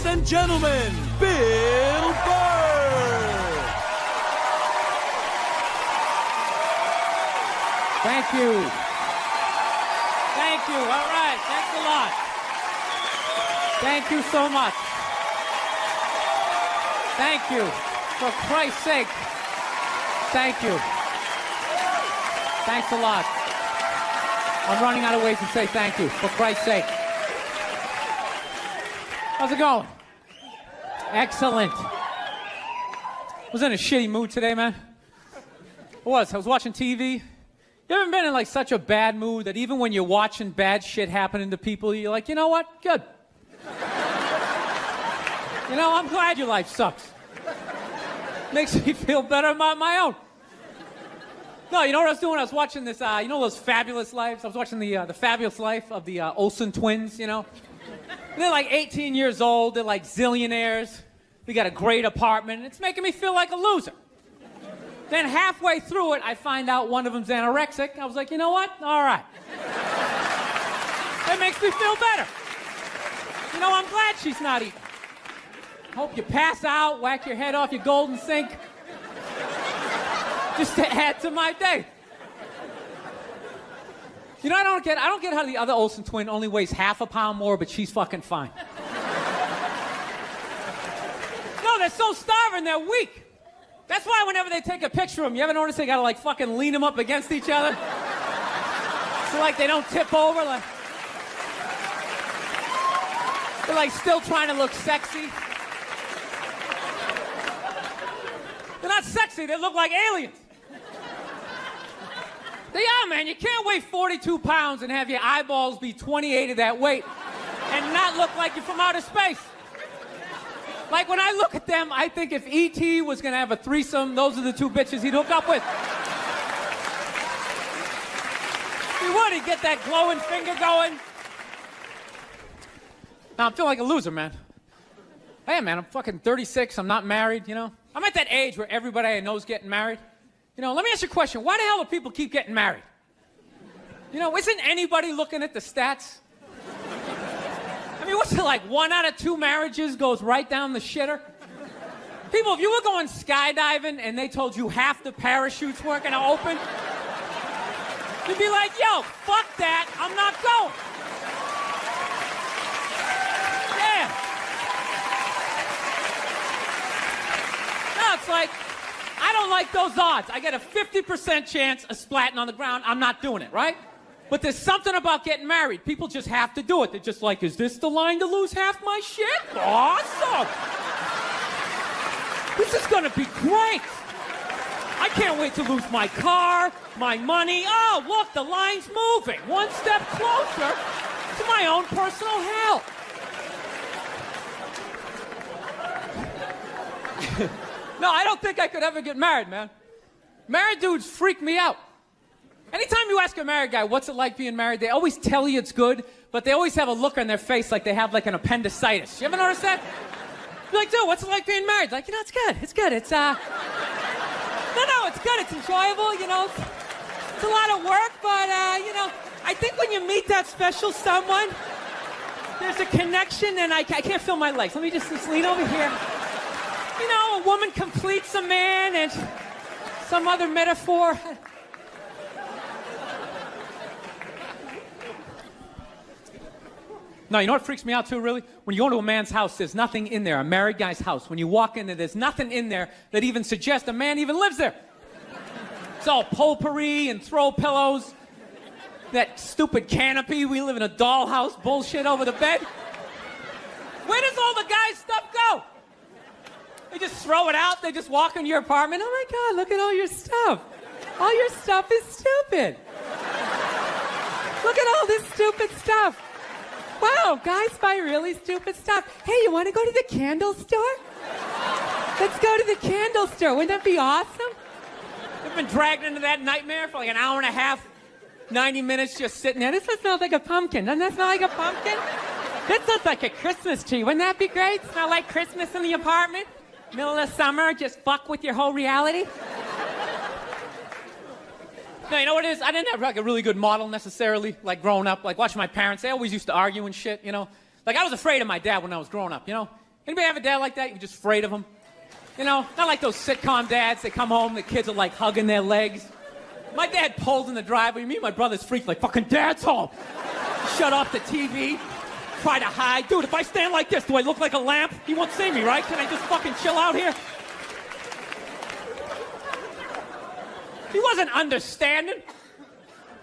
Ladies and gentlemen, Bill Burr. Thank you. Thank you. All right. Thanks a lot. Thank you so much. Thank you. For Christ's sake. Thank you. Thanks a lot. I'm running out of ways to say thank you. For Christ's sake. How's it going? Excellent. Was in a shitty mood today, man. I was watching TV. You ever been in like such a bad mood that even when you're watching bad shit happening to people, you're like, you know what? Good. You know, I'm glad your life sucks. Makes me feel better about my own. No, you know what I was doing? I was watching this, you know those Fabulous Lives? I was watching the Fabulous Life of the Olsen twins, you know? They're like 18 years old. They're like zillionaires. We got a great apartment. It's making me feel like a loser. Then halfway through it, I find out one of them's anorexic. I was like, you know what? All right. That makes me feel better. You know, I'm glad she's not eating. Hope you pass out, whack your head off your golden sink. Just to add to my day. You know, I don't get how the other Olsen twin only weighs half a pound more, but she's fucking fine. No, they're so starving, they're weak. That's why whenever they take a picture of them, you ever notice they gotta like fucking lean them up against each other? So like they don't tip over, like they're like still trying to look sexy. They're not sexy, they look like aliens. They are, man. You can't weigh 42 pounds and have your eyeballs be 28 of that weight and not look like you're from outer space. Like, when I look at them, I think if E.T. was going to have a threesome, those are the two bitches he'd hook up with. He would. He'd get that glowing finger going. Now, I'm feeling like a loser, man. Hey, man, I'm fucking 36. I'm not married, you know? I'm at that age where everybody I know is getting married. You know, let me ask you a question. Why the hell do people keep getting married? You know, isn't anybody looking at the stats? I mean, what's it like? 1 out of 2 marriages goes right down the shitter? People, if you were going skydiving and they told you half the parachutes weren't going to open, you'd be like, yo, fuck that, I'm not going. Yeah. No, it's like, I don't like those odds. I get a 50% chance of splatting on the ground. I'm not doing it, right? But there's something about getting married. People just have to do it. They're just like, is this the line to lose half my shit? Awesome. This is going to be great. I can't wait to lose my car, my money. Oh, look, the line's moving. One step closer to my own personal hell. No, I don't think I could ever get married, man. Married dudes freak me out. Anytime you ask a married guy, what's it like being married, they always tell you it's good, but they always have a look on their face like they have like an appendicitis. You ever notice that? You're like, dude, what's it like being married? Like, you know, it's good. It's good. It's, no, it's good. It's enjoyable, you know. It's a lot of work, but, you know, I think when you meet that special someone, there's a connection, and I can't feel my legs. Let me just lean over here. You know, a woman completes a man, and some other metaphor. No, you know what freaks me out too, really? When you go to a man's house, there's nothing in there, a married guy's house. When you walk in there, there's nothing in there that even suggests a man even lives there. It's all potpourri and throw pillows. That stupid canopy, we live in a dollhouse bullshit over the bed. Where does all the guy's stuff go? They just throw it out, they just walk into your apartment. Oh my God, look at all your stuff. All your stuff is stupid. Look at all this stupid stuff. Wow, guys buy really stupid stuff. Hey, you want to go to the candle store? Let's go to the candle store. Wouldn't that be awesome? I've been dragged into that nightmare for like an hour and a half, 90 minutes just sitting there. This smells like a pumpkin. Doesn't that smell like a pumpkin? This looks like a Christmas tree. Wouldn't that be great? Smell like Christmas in the apartment? Middle of summer, just fuck with your whole reality? No, you know what it is? I didn't have like a really good model necessarily, like growing up, like watching my parents. They always used to argue and shit, you know? Like I was afraid of my dad when I was growing up, you know? Anybody have a dad like that? You're just afraid of him? You know, not like those sitcom dads. They come home, the kids are like hugging their legs. My dad pulled in the driveway. Me and my brother's freaked like, fucking dad's home. Shut off the TV. Try to hide. Dude, if I stand like this, do I look like a lamp? He won't see me, right? Can I just fucking chill out here? He wasn't understanding.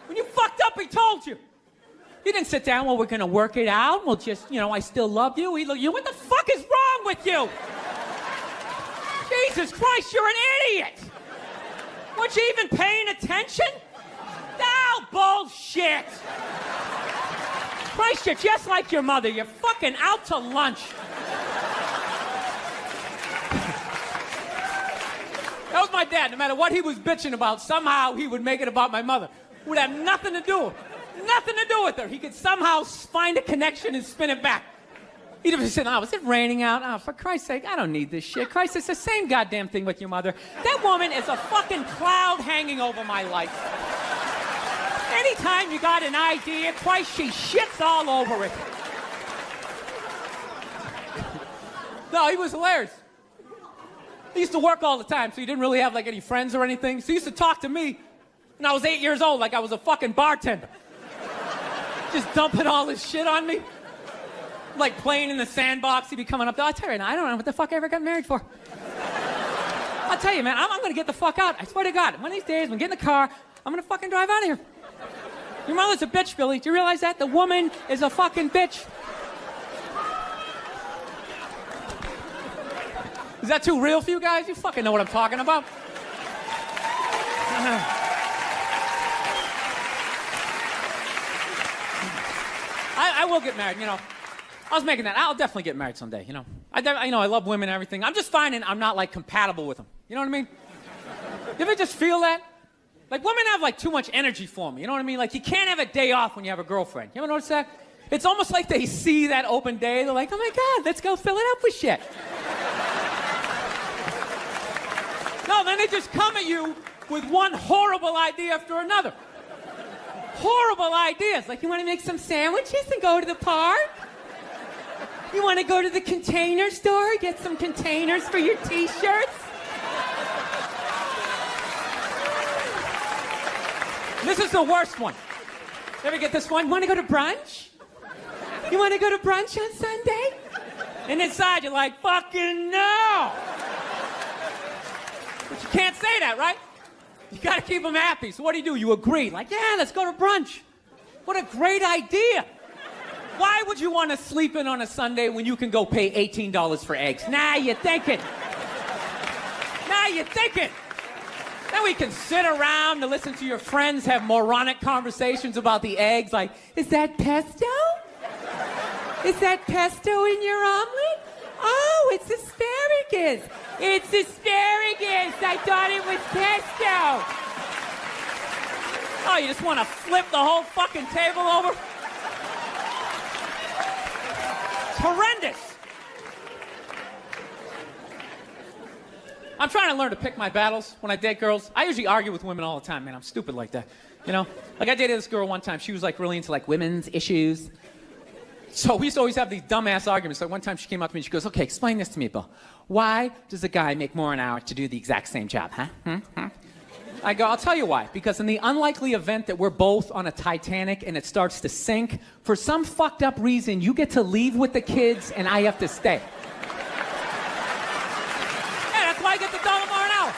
When you fucked up, he told you. He didn't sit down, well, we're gonna work it out. We'll just, you know, I still love you. He looked, what the fuck is wrong with you? Jesus Christ, you're an idiot. Weren't you even paying attention? No, bullshit. Christ, you're just like your mother. You're fucking out to lunch. That was my dad. No matter what he was bitching about, somehow he would make it about my mother. It would have nothing to do with her. He could somehow find a connection and spin it back. He'd have said, oh, is it raining out? Oh, for Christ's sake, I don't need this shit. Christ, it's the same goddamn thing with your mother. That woman is a fucking cloud hanging over my life. Anytime you got an idea, Christ, she shits all over it. No, he was hilarious. He used to work all the time, so he didn't really have like any friends or anything. So he used to talk to me when I was 8 years old like I was a fucking bartender. Just dumping all his shit on me. Like playing in the sandbox, he'd be coming up there. I tell you, I don't know what the fuck I ever got married for. I'll tell you, man, I'm gonna get the fuck out. I swear to God, one of these days, I'm gonna get in the car, I'm gonna fucking drive out of here. Your mother's a bitch, Billy. Do you realize that? The woman is a fucking bitch. Is that too real for you guys? You fucking know what I'm talking about. I will get married, you know. I was making that. I'll definitely get married someday, you know. I love women and everything. I'm just finding I'm not, like, compatible with them. You know what I mean? You ever just feel that? Like, women have, like, too much energy for me. You know what I mean? Like, you can't have a day off when you have a girlfriend. You ever notice that? It's almost like they see that open day. They're like, oh, my God, let's go fill it up with shit. No, then they just come at you with one horrible idea after another. Horrible ideas. Like, you want to make some sandwiches and go to the park? You want to go to the Container store, get some containers for your T-shirts? This is the worst one. You ever get this one? You want to go to brunch? You want to go to brunch on Sunday? And inside you're like, fucking no! But you can't say that, right? You gotta keep them happy. So what do? You agree. Like, yeah, let's go to brunch. What a great idea. Why would you want to sleep in on a Sunday when you can go pay $18 for eggs? Now you're thinking. Then we can sit around and listen to your friends have moronic conversations about the eggs. Like, is that pesto? Is that pesto in your omelet? Oh, it's asparagus. It's asparagus. I thought it was pesto. Oh, you just want to flip the whole fucking table over? It's horrendous. I'm trying to learn to pick my battles when I date girls. I usually argue with women all the time, man. I'm stupid like that. You know? Like, I dated this girl one time. She was, like, really into, like, women's issues. So we used to always have these dumbass arguments. Like, one time she came up to me and she goes, okay, explain this to me, Bill. Why does a guy make more an hour to do the exact same job, huh? I go, I'll tell you why. Because in the unlikely event that we're both on a Titanic and it starts to sink, for some fucked up reason, you get to leave with the kids and I have to stay. Yeah, that's why I get the $1 more an hour.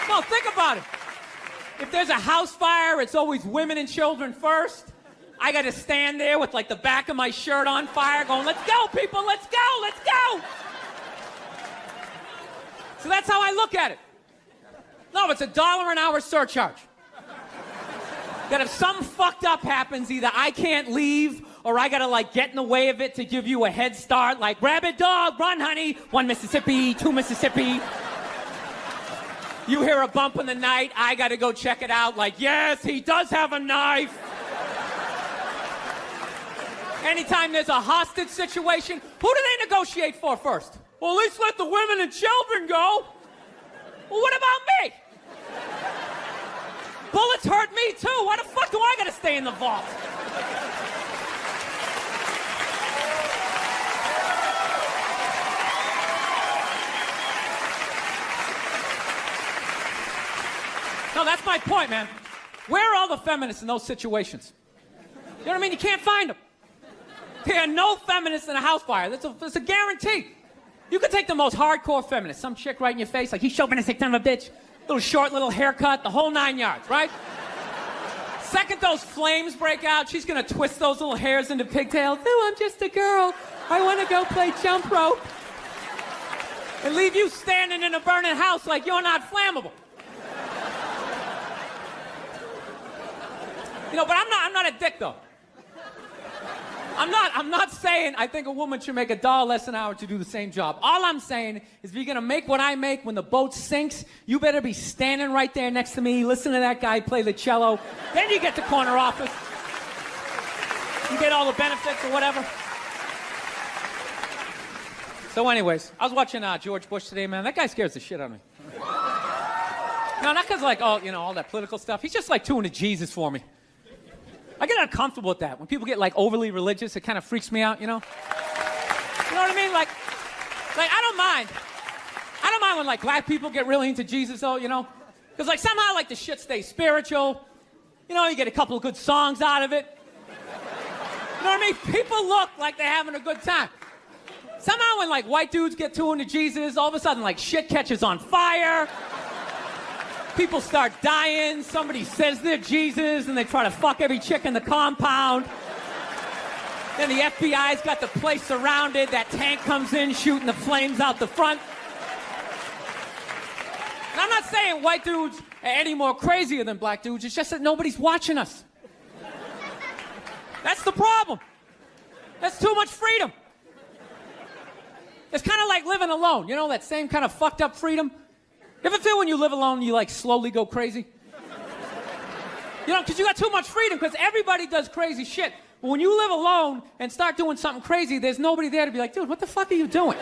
No, think about it. If there's a house fire, it's always women and children first. I got to stand there with, like, the back of my shirt on fire going, let's go, people, let's go, let's go. So that's how I look at it. No, it's $1 an hour surcharge. That if something fucked up happens, either I can't leave or I got to, like, get in the way of it to give you a head start. Like, rabid dog, run, honey. 1 Mississippi, 2 Mississippi. You hear a bump in the night, I gotta go check it out. Like, yes, he does have a knife. Anytime there's a hostage situation, who do they negotiate for first? Well, at least let the women and children go. Well, what about me? Bullets hurt me too. Why the fuck do I gotta stay in the vault? No, that's my point, man. Where are all the feminists in those situations? You know what I mean? You can't find them. There are no feminists in a house fire. That's a guarantee. You could take the most hardcore feminist, some chick right in your face, like, he's chauvinistic son of a bitch, little short, little haircut, the whole 9 yards, right? Second those flames break out, she's gonna twist those little hairs into pigtails. Oh, I'm just a girl. I want to go play jump rope. And leave you standing in a burning house like you're not flammable. You know, but I'm not a dick, though. I'm not saying I think a woman should make $1 less an hour to do the same job. All I'm saying is if you're gonna make what I make when the boat sinks, you better be standing right there next to me, listen to that guy play the cello. Then you get the corner office. You get all the benefits or whatever. So anyways, I was watching George Bush today, man. That guy scares the shit out of me. No, not because like, oh, you know, all that political stuff. He's just like too into Jesus for me. I get uncomfortable with that. When people get, like, overly religious, it kind of freaks me out, you know? You know what I mean? Like I don't mind. I don't mind when, like, black people get really into Jesus, though, you know? Because, like, somehow, like, the shit stays spiritual. You know, you get a couple of good songs out of it. You know what I mean? People look like they're having a good time. Somehow when, like, white dudes get too into Jesus, all of a sudden, like, shit catches on fire. People start dying, somebody says they're Jesus, and they try to fuck every chick in the compound. Then the FBI's got the place surrounded, that tank comes in shooting the flames out the front. And I'm not saying white dudes are any more crazier than black dudes, it's just that nobody's watching us. That's the problem. That's too much freedom. It's kind of like living alone, you know, that same kind of fucked up freedom. You ever feel when you live alone, you like slowly go crazy? You know, because you got too much freedom, because everybody does crazy shit. But when you live alone and start doing something crazy, there's nobody there to be like, dude, what the fuck are you doing?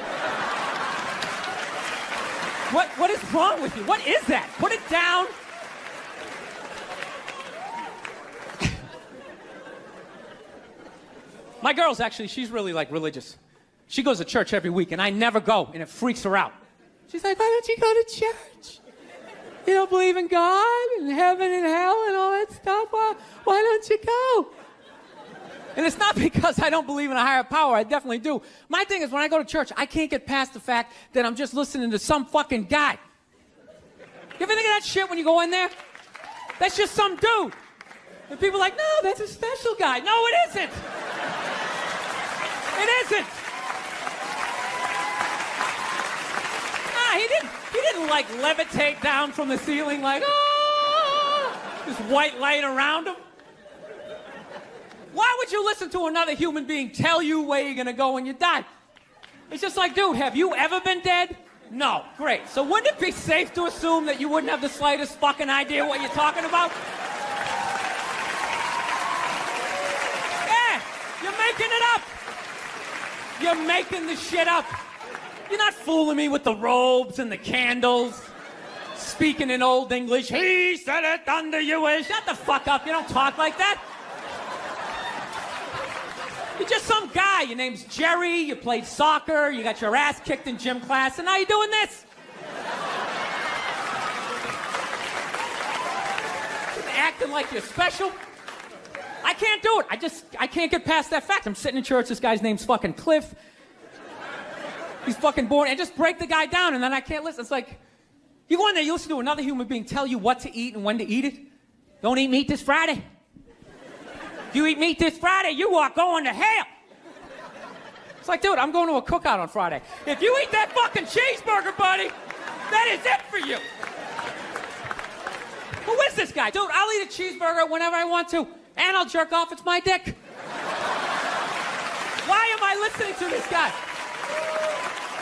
What is wrong with you? What is that? Put it down. My girl's actually, she's really like religious. She goes to church every week, and I never go, and it freaks her out. She's like, why don't you go to church? You don't believe in God and heaven and hell and all that stuff? Why don't you go? And it's not because I don't believe in a higher power. I definitely do. My thing is, when I go to church, I can't get past the fact that I'm just listening to some fucking guy. You ever think of that shit when you go in there? That's just some dude. And people are like, no, that's a special guy. No, it isn't. It isn't. He didn't like levitate down from the ceiling like, oh, this white light around him. Why would you listen to another human being tell you where you're gonna go when you die? It's just like, dude, have you ever been dead? No. Great. So wouldn't it be safe to assume that you wouldn't have the slightest fucking idea what you're talking about? Yeah, you're making it up. You're making the shit up. You're not fooling me with the robes and the candles, speaking in Old English. He said it under you is. Shut the fuck up. You don't talk like that. You're just some guy. Your name's Jerry. You played soccer. You got your ass kicked in gym class, and now you're doing this. Acting like you're special. I can't do it. I can't get past that fact. I'm sitting in church. This guy's name's fucking Cliff. He's fucking born, and just break the guy down, and then I can't listen. It's like, you go in there, you listen to another human being tell you what to eat and when to eat it. Don't eat meat this Friday. If you eat meat this Friday, you are going to hell. It's like, dude, I'm going to a cookout on Friday. If you eat that fucking cheeseburger, buddy, that is it for you. Who is this guy? Dude, I'll eat a cheeseburger whenever I want to, and I'll jerk off. It's my dick. Why am I listening to this guy?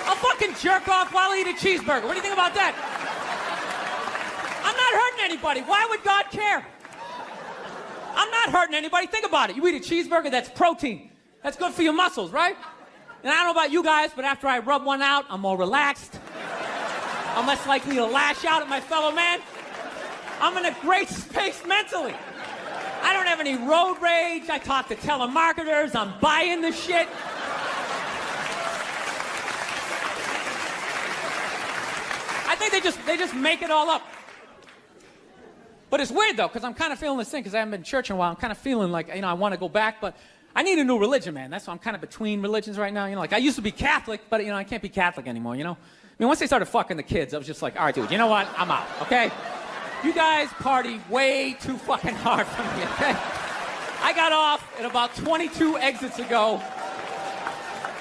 I'll fucking jerk off while I eat a cheeseburger. What do you think about that? I'm not hurting anybody. Why would God care? I'm not hurting anybody. Think about it. You eat a cheeseburger, that's protein. That's good for your muscles, right? And I don't know about you guys, but after I rub one out, I'm more relaxed. I'm less likely to lash out at my fellow man. I'm in a great space mentally. I don't have any road rage. I talk to telemarketers. I'm buying the shit. I think they just make it all up. But it's weird, though, because I'm kind of feeling this thing, because I haven't been to church in a while. I'm kind of feeling like, I want to go back, but I need a new religion, man. That's why I'm kind of between religions right now. Like, I used to be Catholic, but, I can't be Catholic anymore, I mean, once they started fucking the kids, I was just like, all right, dude, you know what? I'm out, okay? You guys party way too fucking hard for me, okay? I got off at about 22 exits ago.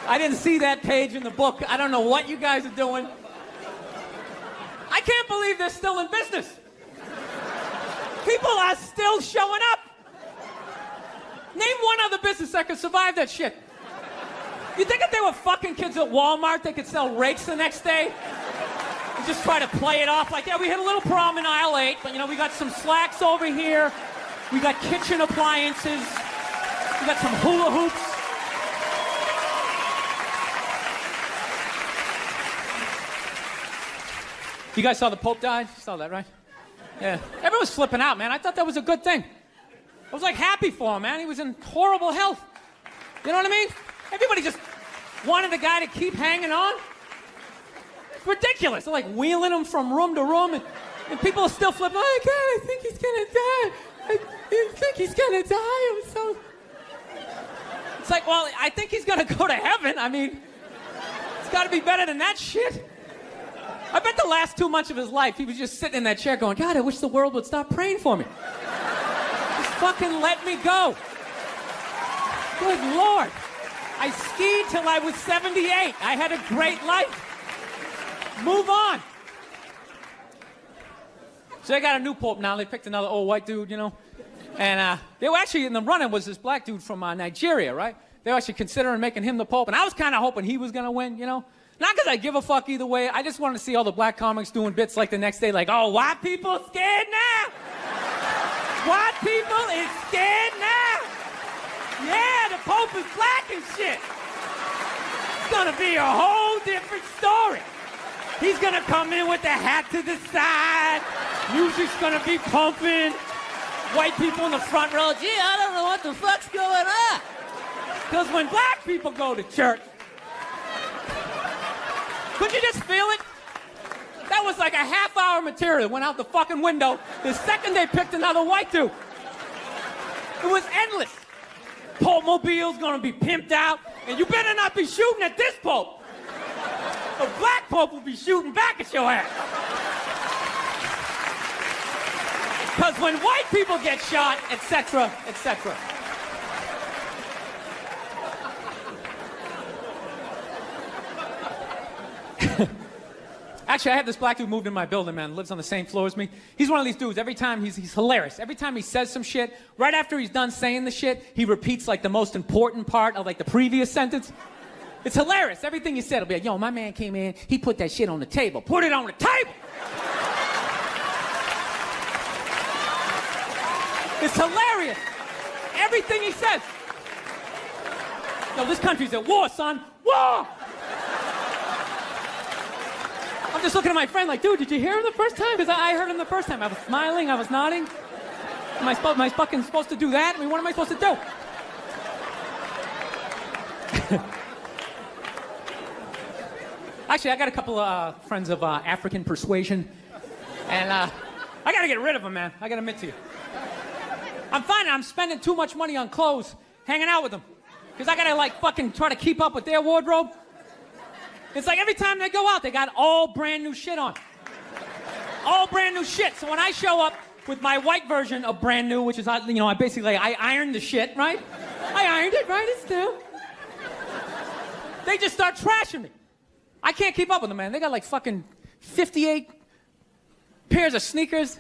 I didn't see that page in the book. I don't know what you guys are doing. I can't believe they're still in business. People are still showing up. Name one other business that could survive that shit. You think if they were fucking kids at Walmart, they could sell rakes the next day? And just try to play it off like, yeah, we hit a little prom in aisle 8, but, we got some slacks over here. We got kitchen appliances. We got some hula hoops. You guys saw the Pope died? You saw that, right? Yeah. Everyone's flipping out, man. I thought that was a good thing. I was, happy for him, man. He was in horrible health. You know what I mean? Everybody just wanted the guy to keep hanging on. It's ridiculous. They're, wheeling him from room to room, and people are still flipping. Oh, God, I think he's going to die. I think he's going to die. I'm so... It's like, well, I think he's going to go to heaven. I mean, it's got to be better than that shit. I bet the last 2 months of his life, he was just sitting in that chair going, God, I wish the world would stop praying for me. Just fucking let me go. Good Lord. I skied till I was 78. I had a great life. Move on. So they got a new pope now. They picked another old white dude, And they were actually in the running was this black dude from Nigeria, right? They were actually considering making him the pope. And I was kind of hoping he was going to win, Not because I give a fuck either way. I just wanted to see all the black comics doing bits like the next day, like, oh, white people scared now? White people is scared now? Yeah, the Pope is black and shit. It's gonna be a whole different story. He's gonna come in with the hat to the side. Music's gonna be pumping. White people in the front row, gee, I don't know what the fuck's going on. Because when black people go to church, couldn't you just feel it? That was like a half-hour material. Went out the fucking window the second they picked another white dude. It was endless. Pope Mobile's gonna be pimped out, and you better not be shooting at this Pope. The black Pope will be shooting back at your ass. Because when white people get shot, etc., etc. Actually, I have this black dude moved in my building, man. Lives on the same floor as me. He's one of these dudes. Every time he's hilarious. Every time he says some shit, right after he's done saying the shit, he repeats the most important part of the previous sentence. It's hilarious. Everything he said will be like, yo, my man came in, he put that shit on the table. Put it on the table! It's hilarious. Everything he says. Yo, this country's at war, son. War! I'm just looking at my friend like, dude, did you hear him the first time? Because I heard him the first time. I was smiling, I was nodding. Am I fucking supposed to do that? I mean, what am I supposed to do? Actually, I got a couple of friends of African persuasion. And I got to get rid of them, man. I got to admit to you. I'm finding I'm spending too much money on clothes hanging out with them. Because I got to, fucking try to keep up with their wardrobe. It's like every time they go out, they got all brand new shit on. All brand new shit. So when I show up with my white version of brand new, which is, I ironed the shit, right? I ironed it, right? It's new. They just start trashing me. I can't keep up with them, man. They got fucking 58 pairs of sneakers.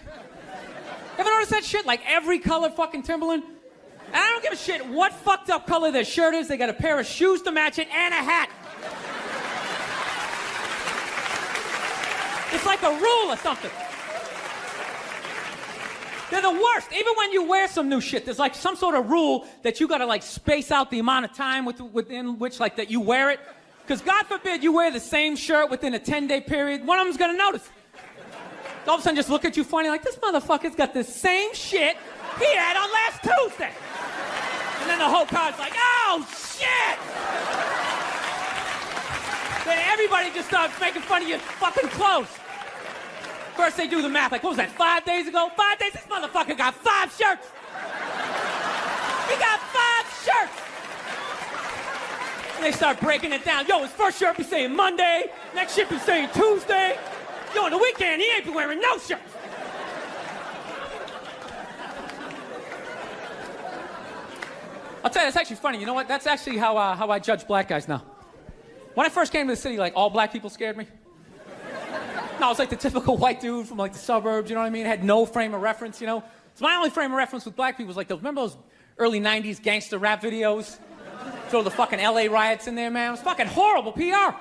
Ever notice that shit? Every color fucking Timberland. And I don't give a shit what fucked up color their shirt is. They got a pair of shoes to match it and a hat. It's like a rule or something. They're the worst. Even when you wear some new shit, there's some sort of rule that you gotta space out the amount of time within which that you wear it. Because God forbid you wear the same shirt within a 10-day period, one of them's gonna notice. All of a sudden just look at you funny this motherfucker's got the same shit he had on last Tuesday. And then the whole crowd's like, oh, shit! Then everybody just starts making fun of your fucking clothes. First they do the math, like, what was that, 5 days ago? 5 days? This motherfucker got 5 shirts. He got 5 shirts. And they start breaking it down. Yo, his first shirt be saying Monday, next shirt be saying Tuesday. Yo, on the weekend, he ain't be wearing no shirts. I'll tell you, it's actually funny. You know what? That's actually how I judge black guys now. When I first came to the city, like, all black people scared me. No, I was like the typical white dude from like the suburbs, you know what I mean? Had no frame of reference, you know? So my only frame of reference with black people was like those, remember those early 90s gangster rap videos? Throw the fucking LA riots in there, man. It was fucking horrible PR.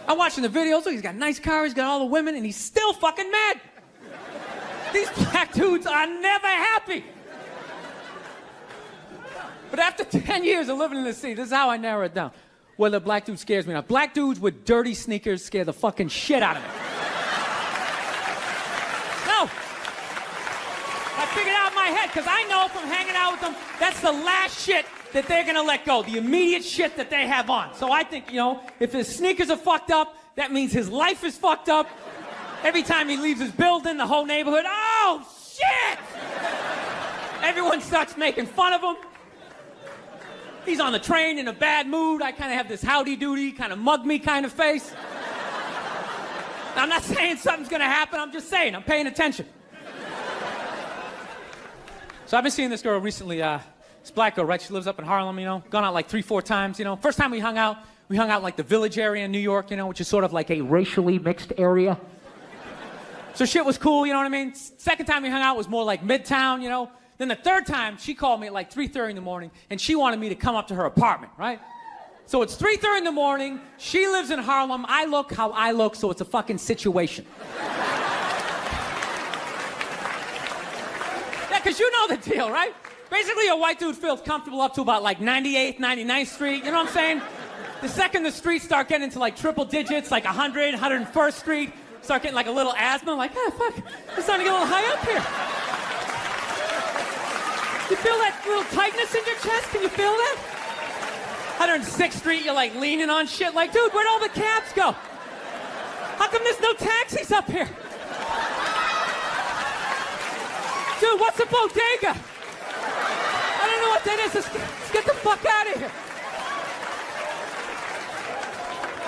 I'm watching the videos, look, he's got a nice car, he's got all the women, and he's still fucking mad. These black dudes are never happy. But after 10 years of living in the city, this is how I narrow it down. Whether a black dude scares me or not. Black dudes with dirty sneakers scare the fucking shit out of me. No. I figured out in my head, because I know from hanging out with them, that's the last shit that they're gonna let go. The immediate shit that they have on. So I think, you know, if his sneakers are fucked up, that means his life is fucked up. Every time he leaves his building, the whole neighborhood, oh, shit! Everyone starts making fun of him. He's on the train in a bad mood. I kind of have this howdy-doody, kind of mug-me kind of face. I'm not saying something's gonna happen, I'm just saying, I'm paying attention. So I've been seeing this girl recently, this black girl, right? She lives up in Harlem, you know, gone out like 3-4 times, you know. First time we hung out like the Village area in New York, you know, which is sort of like a racially mixed area. So shit was cool, you know what I mean? Second time we hung out was more like Midtown, you know. Then the third time, she called me at like 3:30 in the morning, and she wanted me to come up to her apartment, right? So it's 3:30 in the morning, she lives in Harlem, I look how I look, so it's a fucking situation. Yeah, because you know the deal, right? Basically, a white dude feels comfortable up to about like 98th, 99th Street, you know what I'm saying? The second the streets start getting into like triple digits, like 100, 101st Street, start getting like a little asthma, like, oh, fuck, it's starting to get a little high up here. You feel that little tightness in your chest? Can you feel that? 106th Street, you're like leaning on shit like, dude, where'd all the cabs go? How come there's no taxis up here? Dude, what's a bodega? I don't know what that is. Let's get the fuck out of here.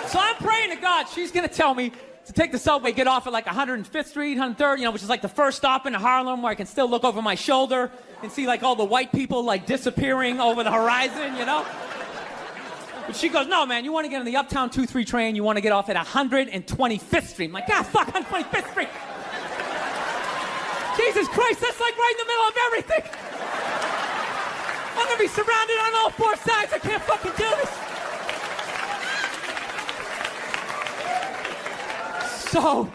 So I'm praying to God she's gonna tell me to take the subway, get off at like 105th Street, 103rd, you know, which is like the first stop in Harlem where I can still look over my shoulder and see like all the white people like disappearing over the horizon, you know? But she goes, no, man, you want to get on the Uptown 2-3 train, you want to get off at 125th Street. I'm like, God, fuck, 125th Street. Jesus Christ, that's like right in the middle of everything. I'm gonna be surrounded on all 4 sides. I can't fucking do this. So,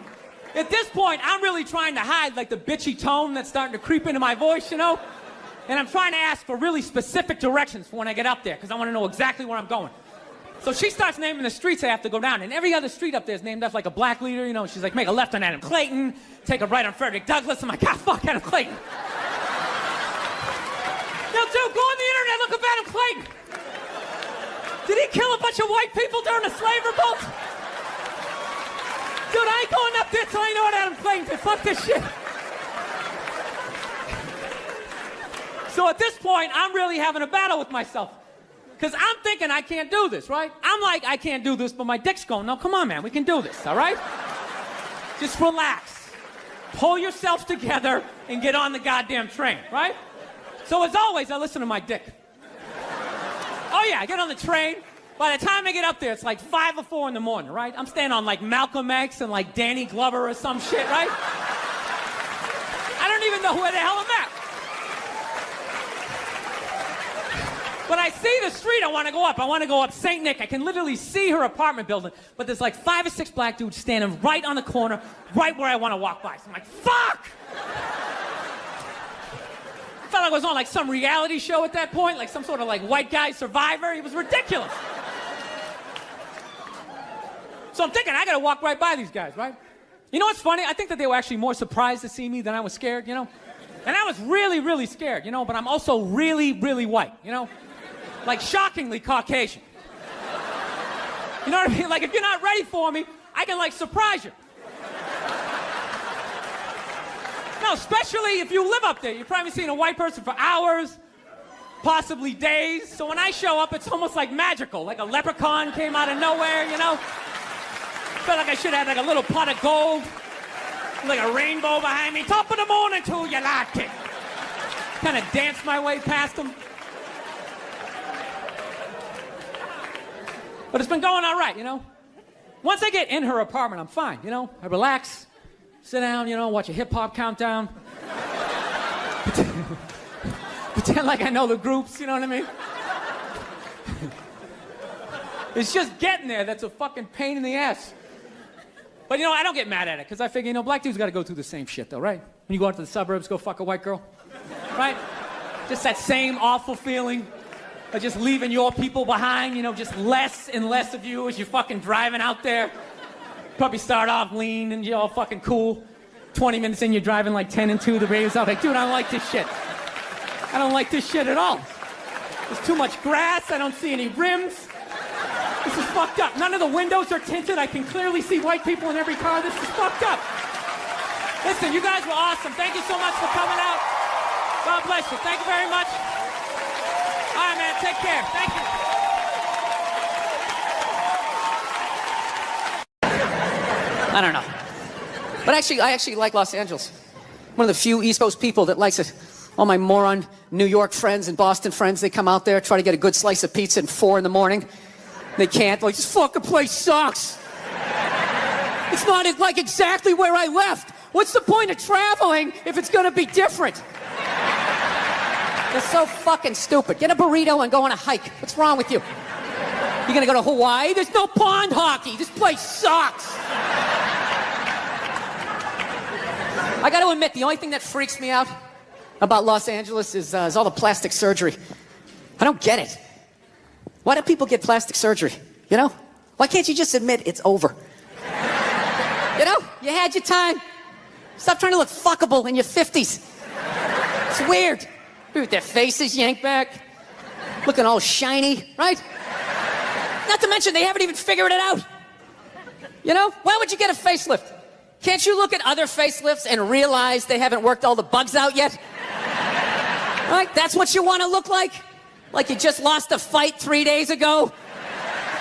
at this point, I'm really trying to hide like the bitchy tone that's starting to creep into my voice, you know? And I'm trying to ask for really specific directions for when I get up there, because I want to know exactly where I'm going. So she starts naming the streets I have to go down, and every other street up there is named after like a black leader, you know? She's like, make a left on Adam Clayton, take a right on Frederick Douglass. I'm like, God, fuck Adam Clayton. Yo, dude, go on the internet, look up Adam Clayton. Did he kill a bunch of white people during the slave revolt? Dude, I ain't going up there till I know what Adam Clayton did. Fuck this shit. So at this point, I'm really having a battle with myself. Because I'm thinking I can't do this, right? I'm like, I can't do this, but my dick's going, no, come on, man, we can do this, all right? Just relax. Pull yourself together and get on the goddamn train, right? So as always, I listen to my dick. Oh yeah, I get on the train. By the time I get up there, it's like 5 or 4 in the morning, right? I'm staying on like Malcolm X and like Danny Glover or some shit, right? I don't even know where the hell I'm at. But I see the street I want to go up. I want to go up St. Nick. I can literally see her apartment building, but there's like 5 or 6 black dudes standing right on the corner, right where I want to walk by. So I'm like, fuck! I felt like I was on like some reality show at that point, like some sort of like white guy survivor. It was ridiculous. So I'm thinking, I gotta walk right by these guys, right? You know what's funny? I think that they were actually more surprised to see me than I was scared, you know? And I was really, really scared, you know? But I'm also really, really white, you know? Like shockingly Caucasian. You know what I mean? Like if you're not ready for me, I can like surprise you. No, especially if you live up there. You've probably seen a white person for hours, possibly days. So when I show up, it's almost like magical. Like a leprechaun came out of nowhere, you know? Felt like I should have like a little pot of gold, like a rainbow behind me. Top of the morning to you like it. Kind of danced my way past them. But it's been going all right, you know? Once I get in her apartment, I'm fine, you know? I relax, sit down, you know, watch a hip-hop countdown. Pretend like I know the groups, you know what I mean? It's just getting there that's a fucking pain in the ass. But, you know, I don't get mad at it, because I figure, you know, black dudes got to go through the same shit, though, right? When you go out to the suburbs, go fuck a white girl, right? Just that same awful feeling of just leaving your people behind, you know, just less and less of you as you're fucking driving out there. Probably start off lean and you're all fucking cool. 20 minutes in, you're driving like 10 and 2, the radio's out like, dude, I don't like this shit. I don't like this shit at all. There's too much grass, I don't see any rims. This is fucked up. None of the windows are tinted. I can clearly see white people in every car. This is fucked up. Listen, you guys were awesome. Thank you so much for coming out. God bless you. Thank you very much. All right, man. Take care. Thank you. I don't know. But I actually like Los Angeles. One of the few East Coast people that likes it. All my moron New York friends and Boston friends, they come out there, try to get a good slice of pizza at 4 in the morning. They can't. Like, this fucking place sucks. It's not like exactly where I left. What's the point of traveling if it's gonna be different? They're so fucking stupid. Get a burrito and go on a hike. What's wrong with you? You're gonna go to Hawaii? There's no pond hockey. This place sucks. I gotta admit, the only thing that freaks me out about Los Angeles is all the plastic surgery. I don't get it. Why do people get plastic surgery? You know? Why can't you just admit it's over? You know? You had your time. Stop trying to look fuckable in your 50s. It's weird. With their faces yanked back, looking all shiny, right? Not to mention, they haven't even figured it out. You know? Why would you get a facelift? Can't you look at other facelifts and realize they haven't worked all the bugs out yet? Right? That's what you want to look like? Like you just lost a fight 3 days ago?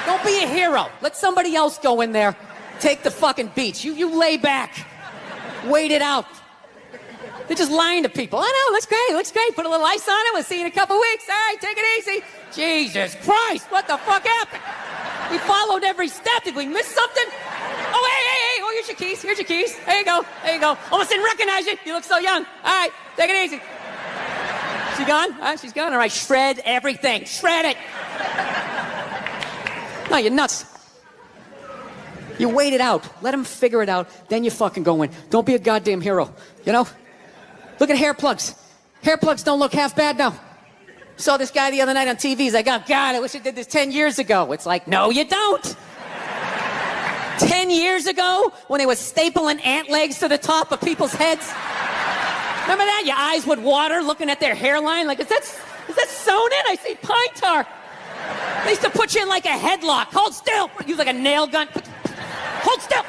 Don't be a hero. Let somebody else go in there. Take the fucking beats. You lay back. Wait it out. They're just lying to people. I know, looks great. Put a little ice on it. We'll see you in a couple weeks. All right, take it easy. Jesus Christ, what the fuck happened? We followed every step. Did we miss something? Oh, hey. Oh, here's your keys. There you go. Almost didn't recognize you. You look so young. All right, take it easy. She gone? All right, she's gone. All right, shred everything. Shred it. No, you're nuts. You wait it out. Let them figure it out. Then you fucking go in. Don't be a goddamn hero. You know? Look at hair plugs. Hair plugs don't look half bad now. Saw this guy the other night on TV. He's like, oh, God, I wish I did this 10 years ago. It's like, no, you don't. 10 years ago, when they were stapling ant legs to the top of people's heads. Remember that? Your eyes would water looking at their hairline. Like, is that sewn in? I see pine tar. They used to put you in like a headlock. Hold still. Use like a nail gun. Hold still.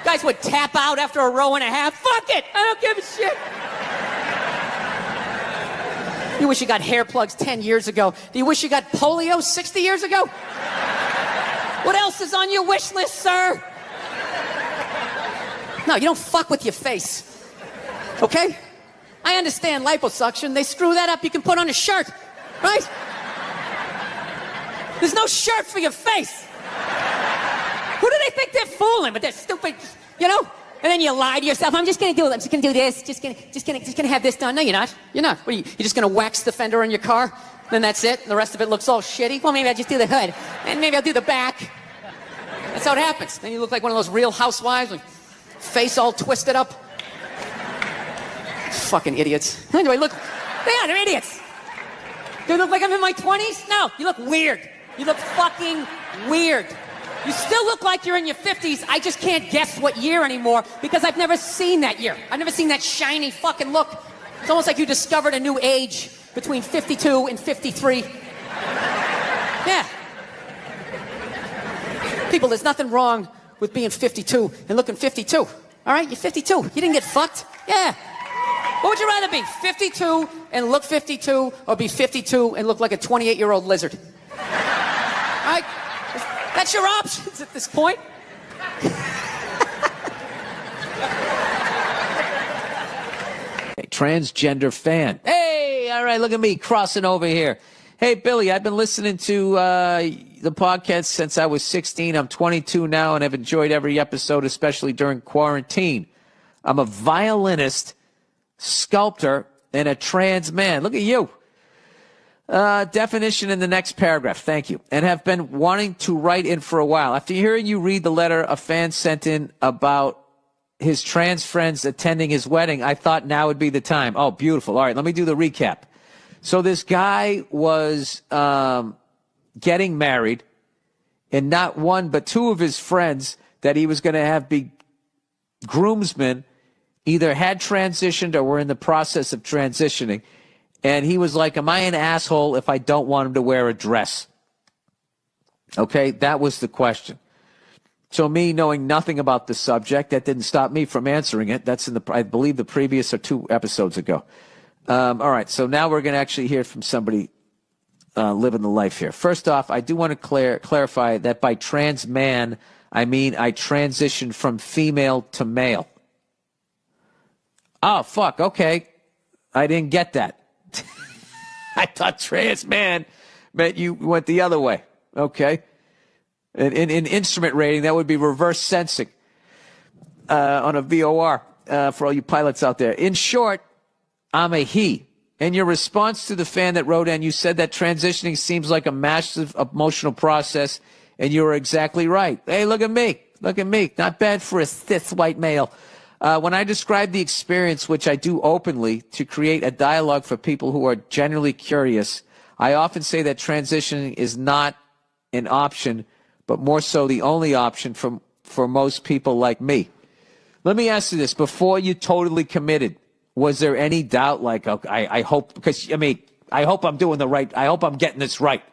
Guys would tap out after a row and a half. Fuck it. I don't give a shit. You wish you got hair plugs 10 years ago. Do you wish you got polio 60 years ago? What else is on your wish list, sir? No, you don't fuck with your face. Okay? I understand liposuction. They screw that up. You can put on a shirt, right? There's no shirt for your face. Who do they think they're fooling? But they're stupid, you know? And then you lie to yourself. I'm just gonna do it. I'm just gonna do this. Just gonna have this done. No, you're not. You're not. What are you? You're just gonna wax the fender on your car? Then that's it? The rest of it looks all shitty? Well, maybe I'll just do the hood. And maybe I'll do the back. That's how it happens. Then you look like one of those Real Housewives with face all twisted up. Fucking idiots. Anyway, look. They're idiots. Do I look like I'm in my 20s? No, you look weird. You look fucking weird. You still look like you're in your 50s. I just can't guess what year anymore because I've never seen that year. I've never seen that shiny fucking look. It's almost like you discovered a new age between 52 and 53. Yeah. People, there's nothing wrong with being 52 and looking 52. All right? You're 52. You didn't get fucked. Yeah. What would you rather be, 52 and look 52, or be 52 and look like a 28-year-old lizard? Right? That's your options at this point. Transgender fan. Hey, all right, look at me crossing over here. Hey, Billy, I've been listening to the podcast since I was 16. I'm 22 now and have enjoyed every episode, especially during quarantine. I'm a violinist, sculptor, and a trans man. Look at you. Definition in the next paragraph. Thank you. And have been wanting to write in for a while. After hearing you read the letter a fan sent in about his trans friends attending his wedding, I thought now would be the time. Oh, beautiful. All right, let me do the recap. So this guy was getting married, and not one but two of his friends that he was going to have be groomsmen either had transitioned or were in the process of transitioning. And he was like, am I an asshole if I don't want him to wear a dress? Okay, that was the question. So me knowing nothing about the subject, that didn't stop me from answering it. That's in the, I believe, the previous or 2 episodes ago. All right, so now we're going to actually hear from somebody living the life here. First off, I do want to clarify that by trans man, I mean I transitioned from female to male. Oh, fuck, okay. I didn't get that. I thought trans man meant you went the other way. Okay. In instrument rating, that would be reverse sensing on a VOR for all you pilots out there. In short, I'm a he. In your response to the fan that wrote in, you said that transitioning seems like a massive emotional process, and you were exactly right. Hey, look at me. Look at me. Not bad for a cis white male. When I describe the experience, which I do openly, to create a dialogue for people who are genuinely curious, I often say that transitioning is not an option, but more so the only option for most people like me. Let me ask you this. Before you totally committed, was there any doubt like, okay, I hope, because, I mean, I hope I'm doing the right, I hope I'm getting this right.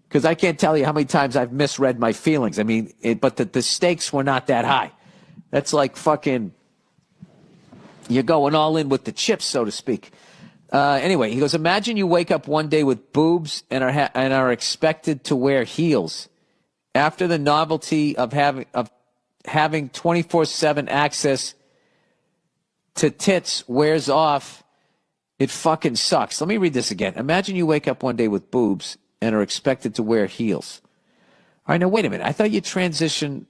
Because I can't tell you how many times I've misread my feelings. I mean, but the stakes were not that high. That's like fucking, you're going all in with the chips, so to speak. Anyway, he goes, imagine you wake up one day with boobs and are expected to wear heels. After the novelty of having 24/7 access to tits wears off, it fucking sucks. Let me read this again. Imagine you wake up one day with boobs and are expected to wear heels. All right, now wait a minute. I thought you transitioned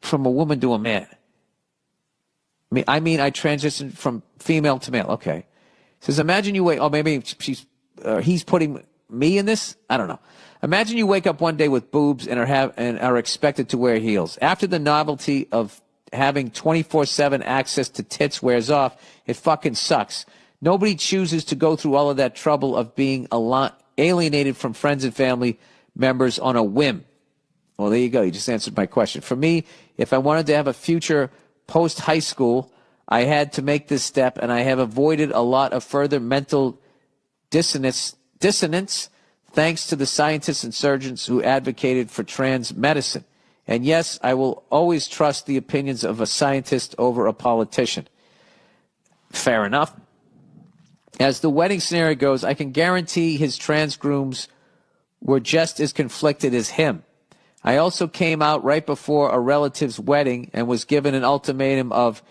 from a woman to a man. I mean, I transitioned from female to male. Okay. It says, imagine you wake. Oh, maybe he's putting me in this. I don't know. Imagine you wake up one day with boobs and are expected to wear heels. After the novelty of having 24/7 access to tits wears off, it fucking sucks. Nobody chooses to go through all of that trouble of being alienated from friends and family members on a whim. Well, there you go. You just answered my question. For me, if I wanted to have a future post-high school, I had to make this step, and I have avoided a lot of further mental dissonance thanks to the scientists and surgeons who advocated for trans medicine. And yes, I will always trust the opinions of a scientist over a politician. Fair enough. As the wedding scenario goes, I can guarantee his trans grooms were just as conflicted as him. I also came out right before a relative's wedding and was given an ultimatum of,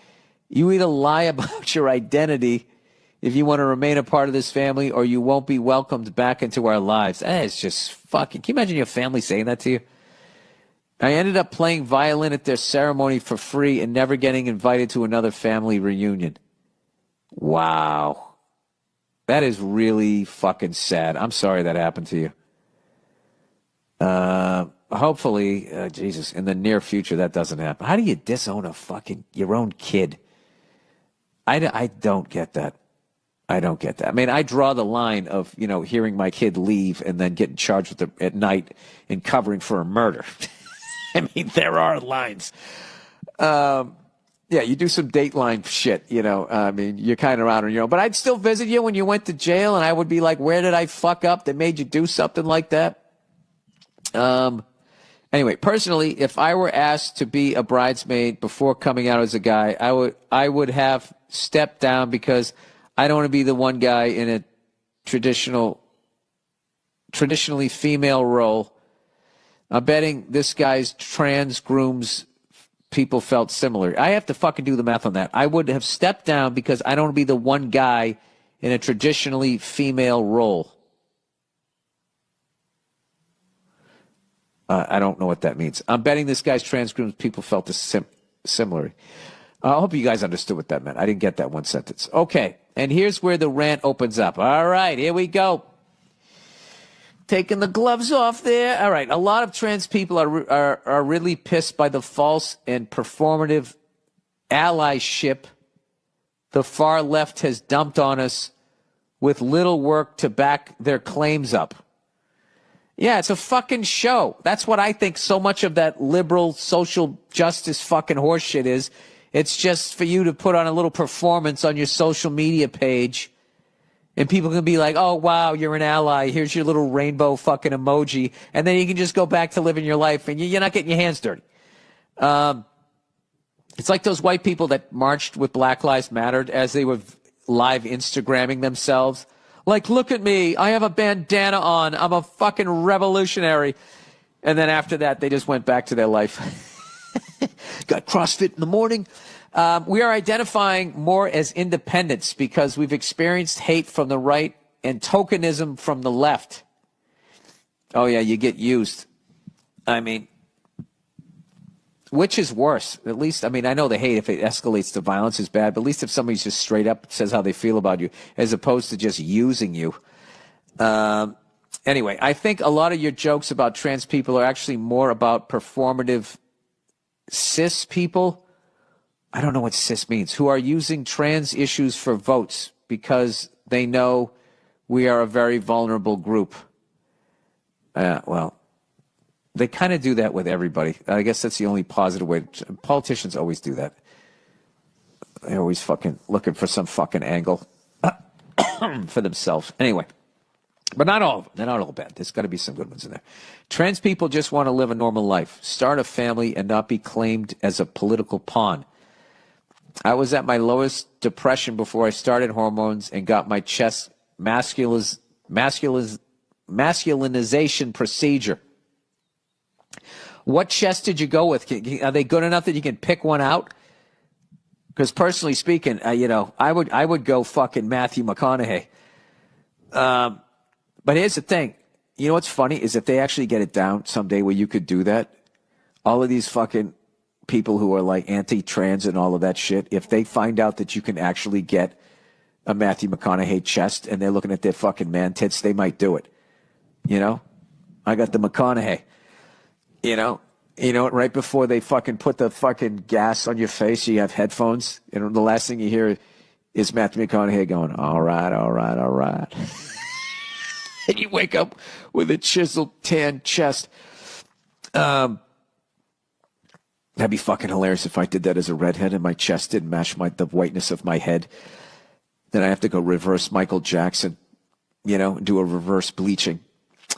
you either lie about your identity if you want to remain a part of this family, or you won't be welcomed back into our lives. It's just fucking, can you imagine your family saying that to you? I ended up playing violin at their ceremony for free and never getting invited to another family reunion. Wow. That is really fucking sad. I'm sorry that happened to you. Hopefully, Jesus, in the near future, that doesn't happen. How do you disown your own kid? I don't get that. I don't get that. I mean, I draw the line of, hearing my kid leave and then getting charged with it at night and covering for a murder. I mean, there are lines. Yeah, you do some Dateline shit, I mean, you're kind of out on your own. But I'd still visit you when you went to jail, and I would be like, where did I fuck up that made you do something like that? Anyway, personally, if I were asked to be a bridesmaid before coming out as a guy, I would have stepped down because I don't want to be the one guy in a traditionally female role. I'm betting this guy's trans grooms people felt similar. I have to fucking do the math on that. I would have stepped down because I don't want to be the one guy in a traditionally female role. I don't know what that means. I'm betting this guy's trans grooms people felt similar. I hope you guys understood what that meant. I didn't get that one sentence. Okay, and here's where the rant opens up. All right, here we go. Taking the gloves off there. All right, a lot of trans people are really pissed by the false and performative allyship the far left has dumped on us with little work to back their claims up. Yeah, it's a fucking show. That's what I think so much of that liberal social justice fucking horseshit is. It's just for you to put on a little performance on your social media page, and people can be like, oh, wow, you're an ally. Here's your little rainbow fucking emoji. And then you can just go back to living your life, and you're not getting your hands dirty. It's like those white people that marched with Black Lives Matter as they were live Instagramming themselves. Like, look at me. I have a bandana on. I'm a fucking revolutionary. And then after that, they just went back to their life. Got CrossFit in the morning. We are identifying more as independents because we've experienced hate from the right and tokenism from the left. Oh, yeah, you get used. I mean, which is worse? At least, I mean, I know the hate, if it escalates to violence, is bad, but at least if somebody's just straight up says how they feel about you, as opposed to just using you. Anyway, I think a lot of your jokes about trans people are actually more about performative cis people. I don't know what cis means, who are using trans issues for votes because they know we are a very vulnerable group. Well, they kind of do that with everybody. I guess that's the only positive way. Politicians always do that. They're always fucking looking for some fucking angle for themselves. Anyway, but not all of them. They're not all bad. There's got to be some good ones in there. Trans people just want to live a normal life, start a family, and not be claimed as a political pawn. I was at my lowest depression before I started hormones and got my chest masculinization procedure. What chest did you go with? Are they good enough that you can pick one out? Because personally speaking, I would go fucking Matthew McConaughey. But here's the thing. You know what's funny is if they actually get it down someday where you could do that, all of these fucking people who are like anti-trans and all of that shit, if they find out that you can actually get a Matthew McConaughey chest and they're looking at their fucking man tits, they might do it. You know? I got the McConaughey. You know, right before they fucking put the fucking gas on your face, you have headphones, and the last thing you hear is Matthew McConaughey going, all right, all right, all right. And you wake up with a chiseled tan chest. That'd be fucking hilarious if I did that as a redhead and my chest didn't match the whiteness of my head. Then I have to go reverse Michael Jackson, do a reverse bleaching.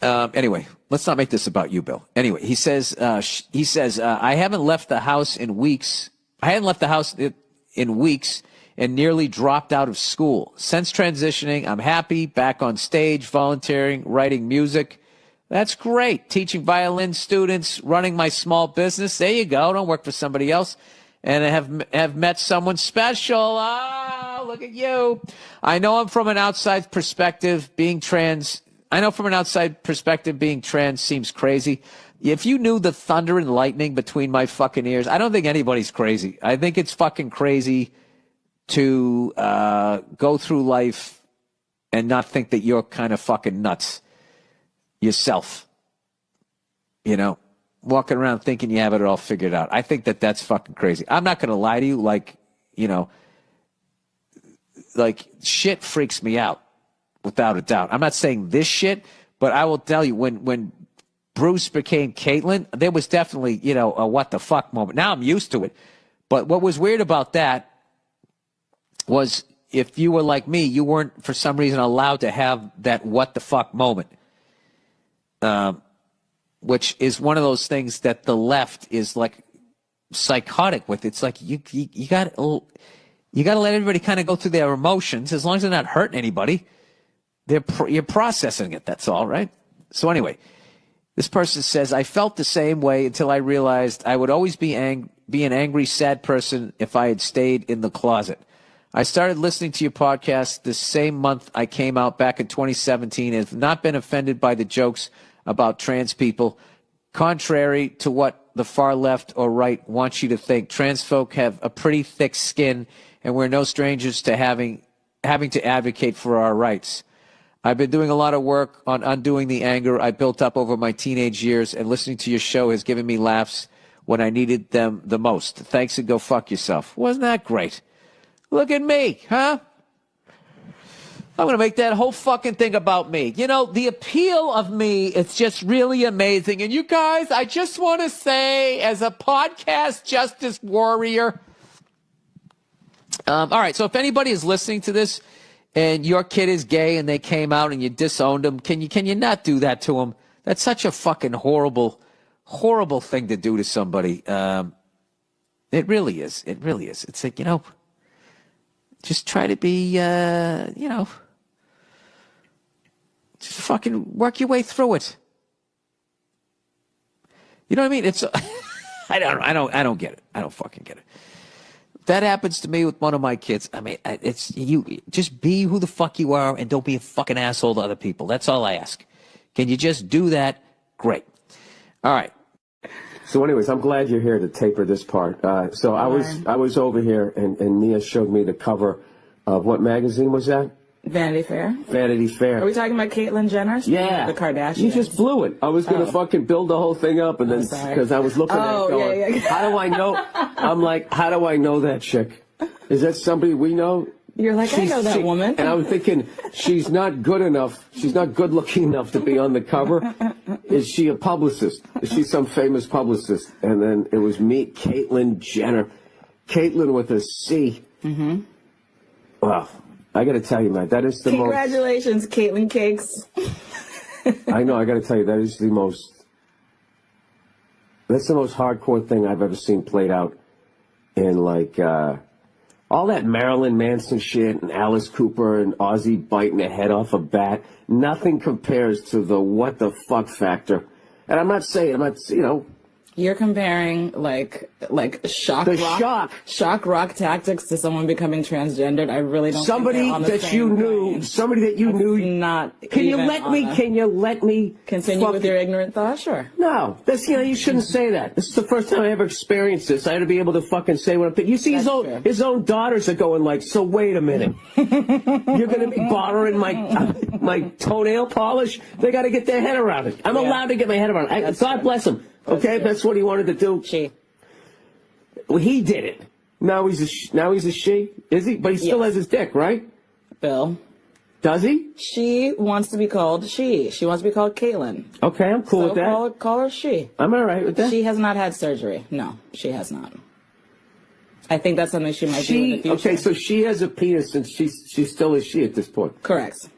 Anyway, let's not make this about you, Bill. Anyway, he says, I haven't left the house in weeks. I hadn't left the house in weeks and nearly dropped out of school. Since transitioning, I'm happy, back on stage, volunteering, writing music. That's great. Teaching violin students, running my small business. There you go. Don't work for somebody else. And I have met someone special. Oh, look at you. I know from an outside perspective, being trans seems crazy. If you knew the thunder and lightning between my fucking ears, I don't think anybody's crazy. I think it's fucking crazy to go through life and not think that you're kind of fucking nuts yourself. Walking around thinking you have it all figured out. I think that that's fucking crazy. I'm not going to lie to you. Like shit freaks me out. Without a doubt. I'm not saying this shit, but I will tell you, when Bruce became Caitlyn, there was definitely, a what the fuck moment. Now I'm used to it. But what was weird about that was if you were like me, you weren't, for some reason, allowed to have that what the fuck moment. which is one of those things that the left is like psychotic with. It's like you got to let everybody kind of go through their emotions as long as they're not hurting anybody. You're processing it. That's all, right? So anyway, this person says, I felt the same way until I realized I would always be an angry, sad person if I had stayed in the closet. I started listening to your podcast the same month I came out back in 2017 and have not been offended by the jokes about trans people. Contrary to what the far left or right wants you to think, trans folk have a pretty thick skin and we're no strangers to having to advocate for our rights. I've been doing a lot of work on undoing the anger I built up over my teenage years, and listening to your show has given me laughs when I needed them the most. Thanks and go fuck yourself. Wasn't that great? Look at me, huh? I'm going to make that whole fucking thing about me. You know, the appeal of me, it's just really amazing. And you guys, I just want to say, as a podcast justice warrior, all right, so if anybody is listening to this, and your kid is gay and they came out and you disowned them, can you not do that to them? That's such a fucking horrible, horrible thing to do to somebody. It really is. It really is. It's like, just try to be, just fucking work your way through it. You know what I mean? It's, I don't get it. I don't fucking get it. That happens to me with one of my kids. I mean, it's you. Just be who the fuck you are, and don't be a fucking asshole to other people. That's all I ask. Can you just do that? Great. All right. So, anyways, I'm glad you're here to taper this part. I was over here, and Nia showed me the cover of what magazine was that? Vanity Fair. Vanity Fair. Are we talking about Caitlyn Jenner? Yeah. The Kardashians. You just blew it. I was going to fucking build the whole thing up, and then, because I was looking at it going, yeah. how do I know? I'm like, how do I know that chick? Is that somebody we know? You're like, I know that woman. And I'm thinking, she's not good enough. She's not good looking enough to be on the cover. Is she a publicist? Is she some famous publicist? And then it was me, Caitlyn Jenner. Caitlyn with a C. Mm-hmm. Wow. I got to tell you, man, that is the Congratulations, Caitlyn Cakes. I know, I got to tell you, that's the most hardcore thing I've ever seen played out in, like, all that Marilyn Manson shit and Alice Cooper and Ozzy biting the head off a bat. Nothing compares to the what the fuck factor. And I'm not, You're comparing like shock rock tactics to someone becoming transgendered. I really don't. Somebody that you knew. Not. Can you let me continue with your ignorant thought? Sure. No, that's you shouldn't say that. This is the first time I ever experienced this. I had to be able to fucking say what I'm thinking. You see, his own daughters are going like, so wait a minute, you're gonna be borrowing my toenail polish? They got to get their head around it. I'm allowed to get my head around it. God bless him. Okay, that's what he wanted to do. She. Well, he did it. Now he's a she. Is he? But he still has his dick, right? Bill. Does he? She wants to be called she. She wants to be called Caitlyn. Okay, I'm cool with that. Call her she. I'm all right with that. She has not had surgery. No, she has not. I think that's something she might do in the future. Okay, so she has a penis and she still is she at this point. Correct.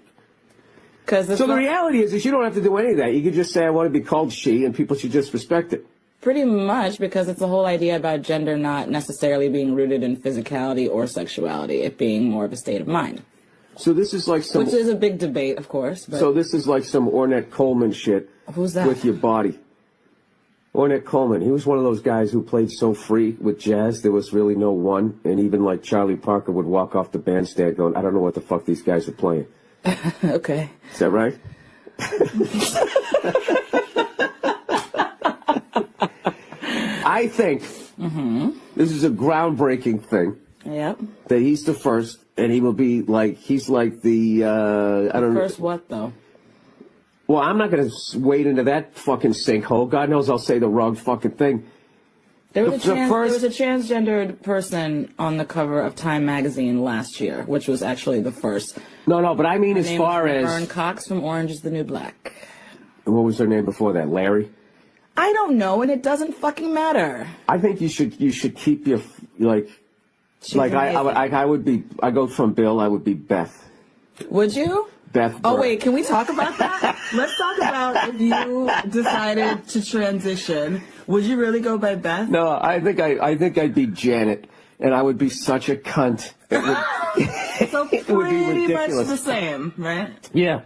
So the reality is you don't have to do any of that. You could just say, I want to be called she, and people should just respect it. Pretty much, because it's the whole idea about gender not necessarily being rooted in physicality or sexuality, it being more of a state of mind. So this is like some... Which is a big debate, of course. But so this is like some Ornette Coleman shit. Who's that? With your body. Ornette Coleman, he was one of those guys who played so free with jazz, there was really no one. And even like Charlie Parker would walk off the bandstand going, I don't know what the fuck these guys are playing. Okay. Is that right? I think this is a groundbreaking thing. Yep. That he's the first, and he will be like, he's like the, I don't know. First what, though? Well, I'm not going to wade into that fucking sinkhole. God knows I'll say the wrong fucking thing. There was a transgendered person on the cover of Time magazine last year, which was actually the first. No, but I mean Her as name far was as... Vern Cox from Orange is the New Black. What was her name before that? Larry? I don't know, and it doesn't fucking matter. I think you should keep your, like... She's like, amazing. I would be... I go from Bill, I would be Beth. Would you? Beth. Oh, Burr. wait, can we talk about that? Let's talk about if you decided to transition. Would you really go by Beth? No, I think I'd be Janet, and I would be such a cunt. So It would be pretty much ridiculous. the same, right? Yeah.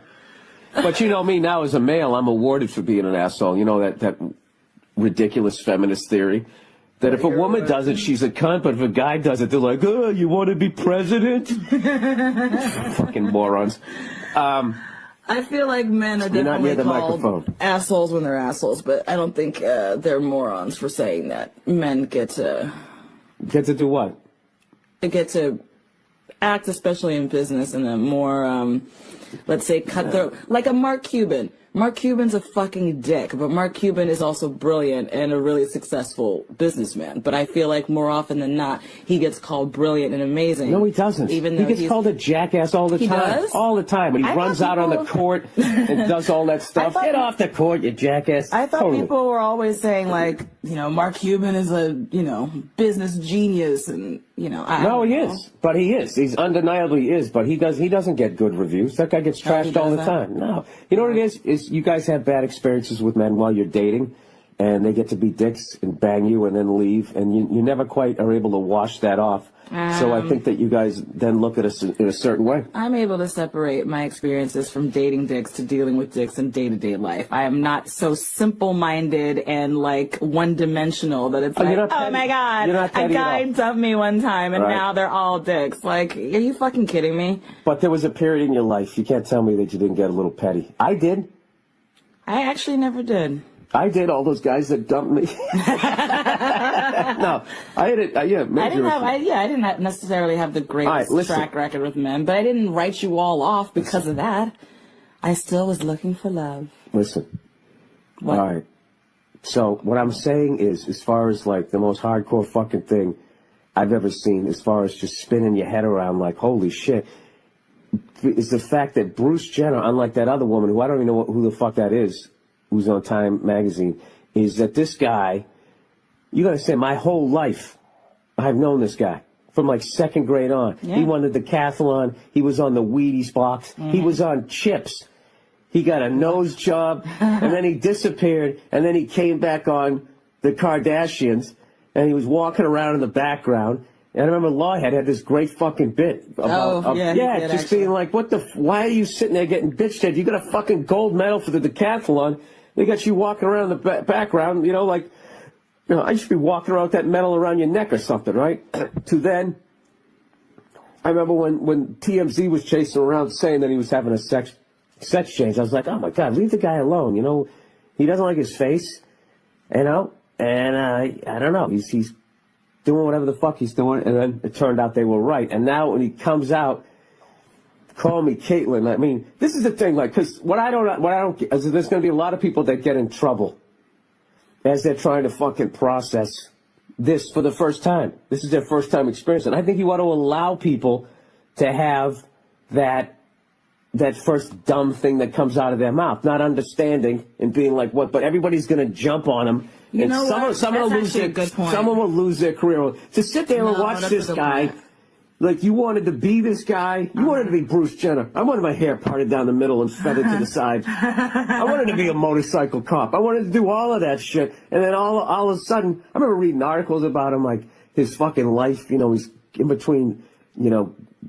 But you know me now as a male, I'm awarded for being an asshole. You know that ridiculous feminist theory that if a woman does it, she's a cunt, but if a guy does it, they're like, oh, you want to be president? Fucking morons. I feel like men are You're not near definitely the called microphone. assholes when they're assholes, but I don't think they're morons for saying that. Men get to do what? Act, especially in business, in a more, let's say, cutthroat, like a Mark Cuban. Mark Cuban's a fucking dick, but Mark Cuban is also brilliant and a really successful businessman. But I feel like more often than not, he gets called brilliant and amazing. No, he doesn't. Even He though gets called a jackass all the He time. does? All the time. When he I runs thought out on the people- court and does all that stuff. thought- Get off the court, you jackass. I thought Totally. people were always saying, like, Mark Cuban is a, business genius and, I No, don't he know. is. But he is. He's undeniably is. But he doesn't get good reviews. That guy gets Oh, he trashed all the doesn't? time. No. You know what it is you guys have bad experiences with men while you're dating, and they get to be dicks and bang you and then leave, and you never quite are able to wash that off. So I think that you guys then look at us in a certain way. I'm able to separate my experiences from dating dicks to dealing with dicks in day-to-day life. I am not so simple-minded and, like, one-dimensional that it's Oh, you're like, not oh, petty. my God, You're not a petty at guy all. dumped me one time, and Right. now they're all dicks. Like, are you fucking kidding me? But there was a period in your life. You can't tell me that you didn't get a little petty. I did. I actually never did. I did. All those guys that dumped me. No, I had it. Yeah, I didn't necessarily have the greatest All right, listen. track record with men, but I didn't write you all off because of that. I still was looking for love. Listen. What? All right. So what I'm saying is, as far as like the most hardcore fucking thing I've ever seen, as far as just spinning your head around like, holy shit, is the fact that Bruce Jenner, unlike that other woman, who I don't even know who the fuck that is, who's on Time magazine, is that this guy, you gotta say, my whole life, I've known this guy. From like second grade on. Yeah. He won the decathlon. He was on the Wheaties box. He was on chips. He got a nose job, and then he disappeared, and then he came back on the Kardashians, and he was walking around in the background. And I remember Lawhead had this great fucking bit about, he did, just actually. being like, why are you sitting there getting bitched at? You got a fucking gold medal for the decathlon. They got you walking around in the background, I should be walking around with that medal around your neck or something, right? To then, I remember when TMZ was chasing around saying that he was having a sex change. I was like, oh my God, leave the guy alone. He doesn't like his face, and I don't know. He's doing whatever the fuck he's doing, and then it turned out they were right. And now when he comes out, call me Caitlyn. I mean, this is the thing, like, because what I don't get is there's going to be a lot of people that get in trouble as they're trying to fucking process this for the first time. This is their first time experience. And I think you ought to allow people to have that first dumb thing that comes out of their mouth, not understanding and being like, what, but everybody's going to jump on them. You know what? Someone will That's lose actually a good point. Someone will lose their career. To sit there and No, watch that's a this good guy, point. like you wanted to be this guy. You wanted to be Bruce Jenner. I wanted my hair parted down the middle and feathered to the side. I wanted to be a motorcycle cop. I wanted to do all of that shit. And then all of a sudden, I remember reading articles about him, like his fucking life. He's in between,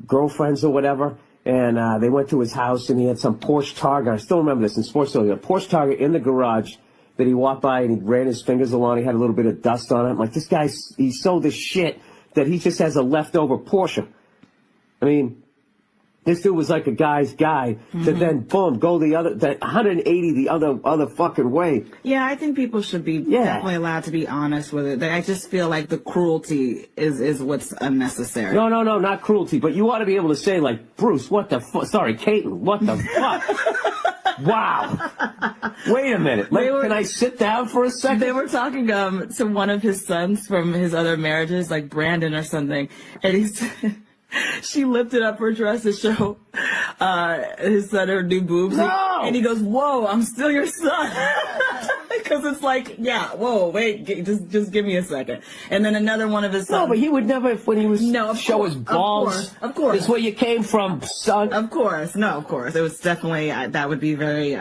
girlfriends or whatever. And they went to his house, and he had some Porsche Target. I still remember this in Sports Illustrated. A Porsche Target in the garage that he walked by, and he ran his fingers along. He had a little bit of dust on it. I'm like, this guy, he's so this shit that he just has a leftover Porsche. I mean, this dude was like a guy's guy to then, boom, go that 180 the other fucking way. Yeah, I think people should be definitely allowed to be honest with it. I just feel like the cruelty is what's unnecessary. No, not cruelty, but you ought to be able to say, like, Bruce, what the fuck? Sorry, Caitlyn, what the fuck? Wow. Wait a minute. Can I sit down for a second? They were talking to one of his sons from his other marriages, like Brandon or something, and he said she lifted up her dress to show his son her new boobs. No! And he goes, whoa, I'm still your son. Because it's like, yeah, whoa, wait, just give me a second. And then another one of his sons. No, but he would never, when he was show his balls. Of course. This is where you came from, son. Of course. No, of course. It was definitely, that would be very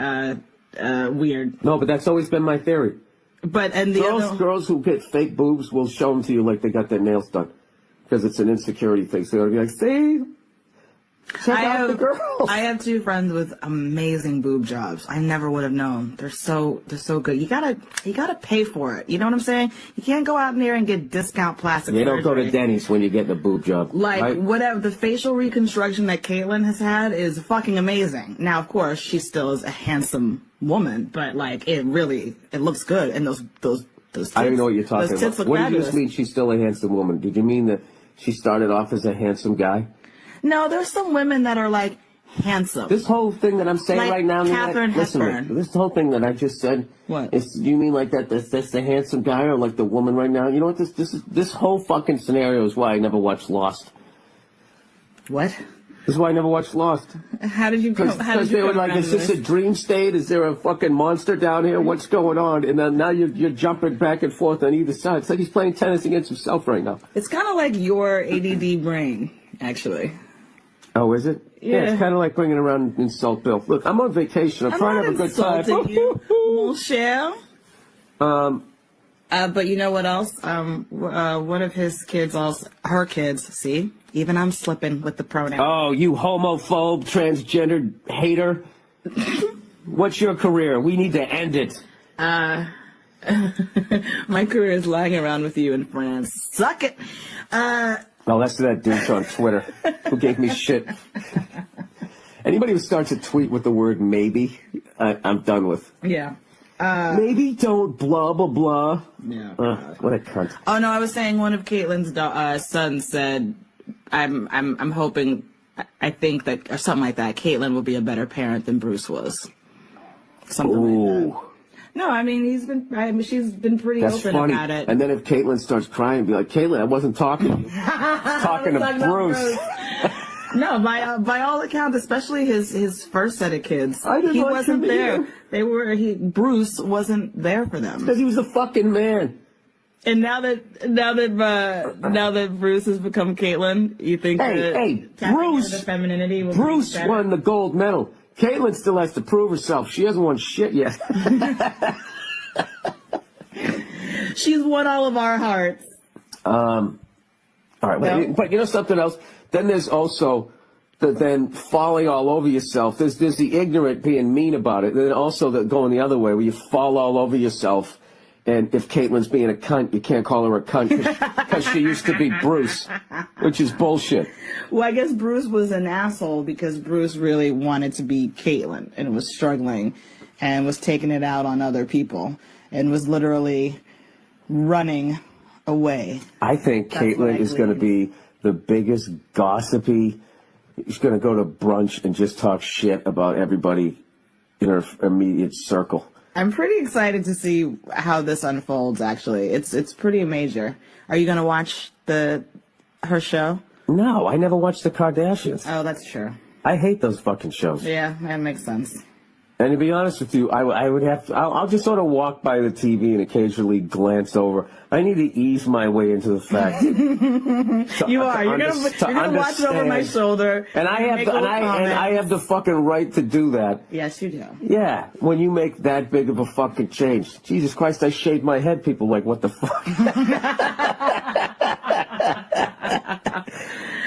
weird. No, but that's always been my theory. But, and the girls who get fake boobs will show them to you like they got their nails done. Because it's an insecurity thing. So they'll be like, see? Check out the girls. I have two friends with amazing boob jobs. I never would have known. They're so good. You gotta pay for it. You know what I'm saying? You can't go out in there and get discount plastic surgery. You don't go to Denny's when you get the boob job. Like, right? whatever, the facial reconstruction that Caitlyn has had is fucking amazing. Now, of course, she still is a handsome woman, but like, it looks good. And those tits, I don't even know what you're talking those tits about. look What did you fabulous. just mean she's still a handsome woman? Did you mean that she started off as a handsome guy? No, there's some women that are like handsome. This whole thing that I'm saying Like right now, Katharine listen to me. Hepburn. This whole thing that I just said. What? Do you mean like that? That's the handsome guy, or like the woman right now? You know what? This whole fucking scenario is why I never watched Lost. What? This is why I never watched Lost. How did you come? Because they were like, is this a dream state? Is there a fucking monster down here? What's going on? And then now you're jumping back and forth on either side. It's like he's playing tennis against himself right now. It's kind of like your ADD brain, actually. Oh, is it? Yeah. It's kind of like bringing around insult Bill. Look, I'm on vacation. I'm trying to have a good time. You, mon cher. But you know what else? One of his kids, her kids, see? Even I'm slipping with the pronoun. Oh, you homophobe, transgender hater. What's your career? We need to end it. My career is lying around with you in France. Suck it. Oh, that's that douche on Twitter who gave me shit. Anybody who starts a tweet with the word maybe, I'm done with. Yeah. Maybe don't blah, blah, blah. Yeah. What a cunt. Oh, no, I was saying one of Caitlyn's sons said, I'm hoping, I think that, or something like that, Caitlyn will be a better parent than Bruce was. Something like that. No, I mean, she's been pretty open funny. about it. And then if Caitlyn starts crying, be like, Caitlyn, I wasn't talking to you. talking to Bruce. No, by all accounts, especially his first set of kids, he wasn't there. Bruce wasn't there for them. Because he was a fucking man. And now that Bruce has become Caitlyn, you think Bruce, the femininity will Bruce be won the gold medal. Caitlyn still has to prove herself. She hasn't won shit yet. She's won all of our hearts. All right, but you know something else? Then there's also the falling all over yourself. There's the ignorant being mean about it. Then also going the other way where you fall all over yourself. And if Caitlyn's being a cunt, you can't call her a cunt because she used to be Bruce, which is bullshit. Well, I guess Bruce was an asshole because Bruce really wanted to be Caitlyn and was struggling and was taking it out on other people and was literally running away. I think Caitlyn is going to be the biggest gossipy. She's going to go to brunch and just talk shit about everybody in her immediate circle. I'm pretty excited to see how this unfolds, actually. It's pretty major. Are you going to watch her show? No, I never watched the Kardashians. Oh, that's true. I hate those fucking shows. Yeah, that makes sense. And to be honest with you, I would have to, I'll just sort of walk by the TV and occasionally glance over. I need to ease my way into the fact. You're gonna watch it over my shoulder. And I have the fucking right to do that. Yes, you do. Yeah, when you make that big of a fucking change. Jesus Christ, I shaved my head. People like, what the fuck?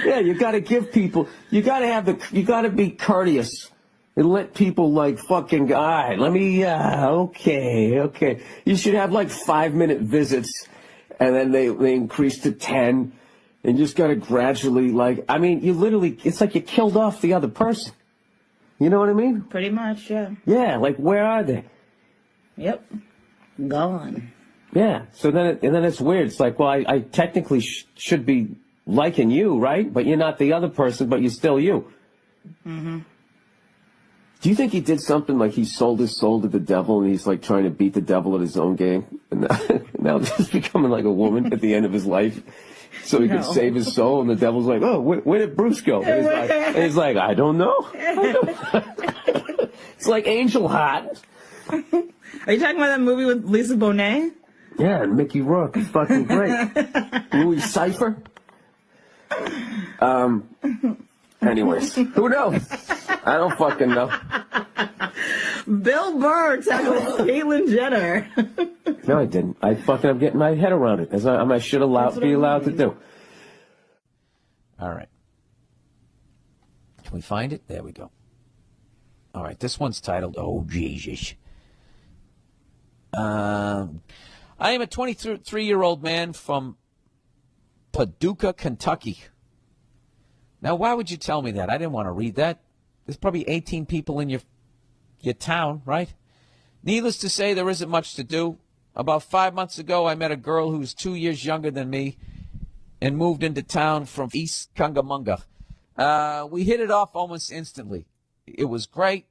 Yeah, you gotta give people, you gotta be courteous. And let people like fucking, all right, let me, okay. You should have like 5-minute visits and then they increase to 10 and just gotta gradually it's like you killed off the other person. You know what I mean? Pretty much, yeah. Yeah, like where are they? Yep. Gone. Yeah, so then it's weird. It's like, well, I technically should be liking you, right? But you're not the other person, but you're still you. Mm-hmm. Do you think he did something like he sold his soul to the devil and he's like trying to beat the devil at his own game? And now just becoming like a woman at the end of his life so he could save his soul? And the devil's like, oh, where did Bruce go? And he's like, I don't know. It's like Angel Heart. Are you talking about that movie with Lisa Bonet? Yeah, and Mickey Rourke is fucking great. Louis Cypher. Anyways, who knows? I don't fucking know. Bill Burr tackled Caitlyn Jenner. No, I didn't. I'm getting my head around it, as I should be allowed to do. All right. Can we find it? There we go. All right, this one's titled, Oh, Jesus. I am a 23-year-old man from Paducah, Kentucky. Now, why would you tell me that? I didn't want to read that. There's probably 18 people in your town, right? Needless to say, there isn't much to do. About 5 months ago, I met a girl who's 2 years younger than me and moved into town from East Cungamunga. We hit it off almost instantly. It was great.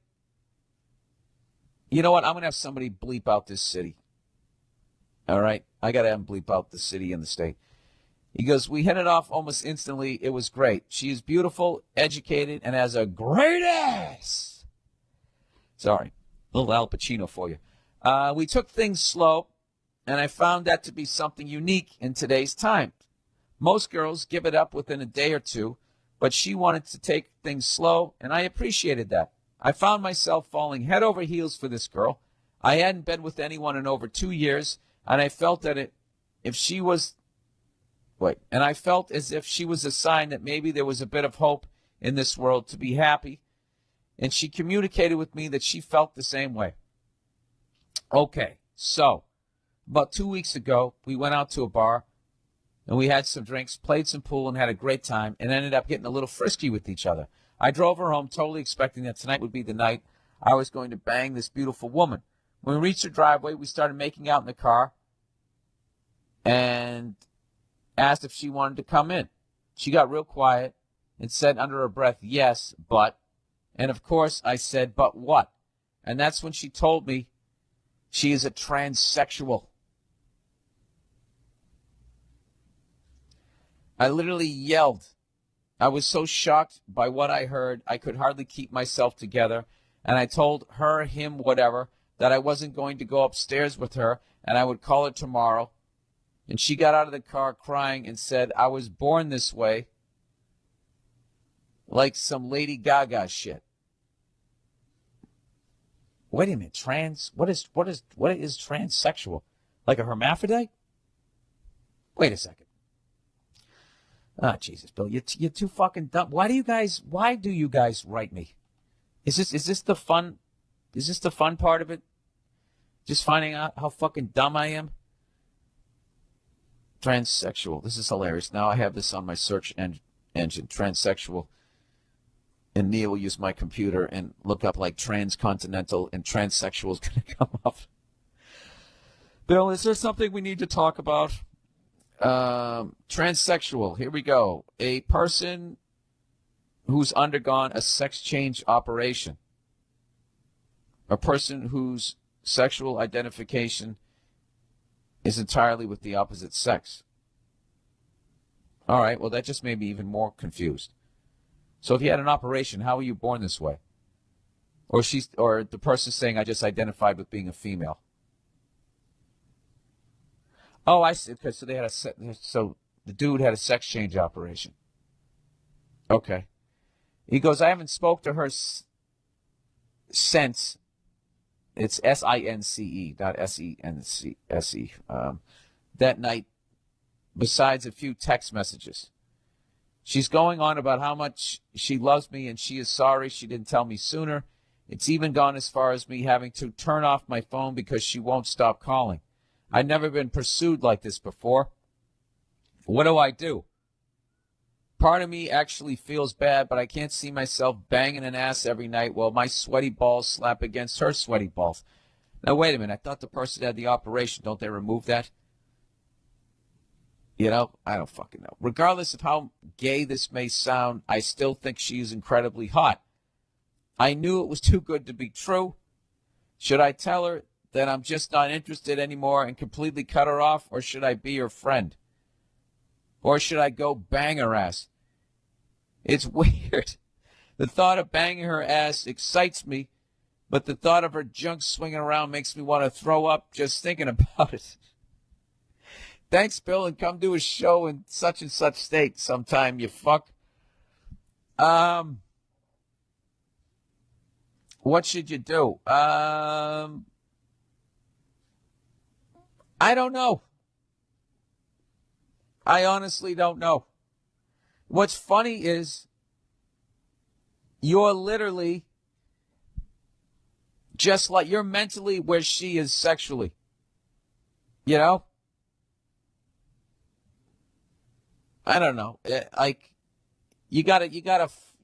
You know what? I'm going to have somebody bleep out this city. All right? I got to have him bleep out the city and the state. He goes, we hit it off almost instantly. It was great. She is beautiful, educated, and has a great ass. Sorry. Little Al Pacino for you. We took things slow, and I found that to be something unique in today's time. Most girls give it up within a day or two, but she wanted to take things slow, and I appreciated that. I found myself falling head over heels for this girl. I hadn't been with anyone in over 2 years, and I felt that I felt as if she was a sign that maybe there was a bit of hope in this world to be happy, and she communicated with me that she felt the same way. Okay, so about 2 weeks ago, we went out to a bar, and we had some drinks, played some pool, and had a great time, and ended up getting a little frisky with each other. I drove her home, totally expecting that tonight would be the night I was going to bang this beautiful woman. When we reached her driveway, we started making out in the car and asked if she wanted to come in. She got real quiet and said under her breath, yes, but. And of course, I said, but what? And that's when she told me she is a transsexual. I literally yelled. I was so shocked by what I heard, I could hardly keep myself together. And I told her, him, whatever, that I wasn't going to go upstairs with her and I would call her tomorrow. And she got out of the car crying and said, I was born this way. Like some Lady Gaga shit. Wait a minute, what is transsexual? Like a hermaphrodite? Wait a second. Ah, Jesus, Bill, you're too fucking dumb. Why do you guys write me? Is this the fun part of it? Just finding out how fucking dumb I am? Transsexual. This is hilarious. Now I have this on my search engine. Transsexual. And Neil will use my computer and look up like transcontinental, and transsexual is going to come up. Bill, is there something we need to talk about? Transsexual. Here we go. A person who's undergone a sex change operation. A person whose sexual identification is entirely with the opposite sex. All right, well, that just made me even more confused. So if you had an operation, how were you born this way? Or the person saying, I just identified with being a female. Oh, I see. Okay, so the dude had a sex change operation. Okay. He goes, I haven't spoke to her since. It's S-I-N-C-E, not S-E-N-C-S-E. That night, besides a few text messages. She's going on about how much she loves me and she is sorry she didn't tell me sooner. It's even gone as far as me having to turn off my phone because she won't stop calling. I've never been pursued like this before. What do? Part of me actually feels bad, but I can't see myself banging an ass every night while my sweaty balls slap against her sweaty balls. Now, wait a minute. I thought the person had the operation. Don't they remove that? You know, I don't fucking know. Regardless of how gay this may sound, I still think she is incredibly hot. I knew it was too good to be true. Should I tell her that I'm just not interested anymore and completely cut her off, or should I be her friend? Or should I go bang her ass? It's weird. The thought of banging her ass excites me, but the thought of her junk swinging around makes me want to throw up just thinking about it. Thanks, Bill, and come do a show in such and such state sometime, you fuck. What should you do? I don't know. I honestly don't know. What's funny is you're literally just like you're mentally where she is sexually. You know? I don't know. Like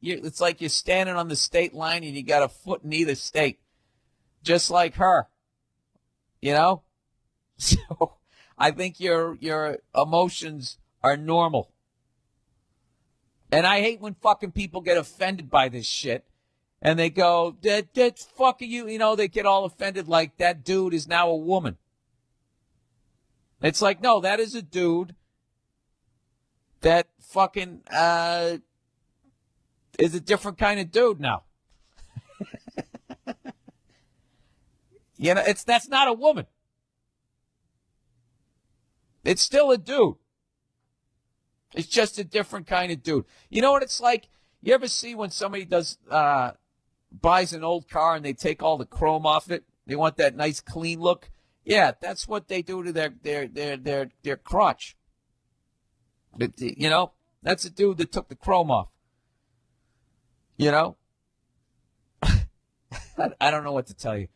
it's like you're standing on the state line and you got a foot in either state. Just like her. You know? So I think your emotions are normal. And I hate when fucking people get offended by this shit. And they go, that fucking you know, they get all offended like that dude is now a woman. It's like, no, that is a dude that fucking is a different kind of dude now. You know, that's not a woman. It's still a dude. It's just a different kind of dude. You know what it's like? You ever see when somebody buys an old car and they take all the chrome off it? They want that nice clean look. Yeah, that's what they do to their crotch. You know, that's a dude that took the chrome off. You know, I don't know what to tell you,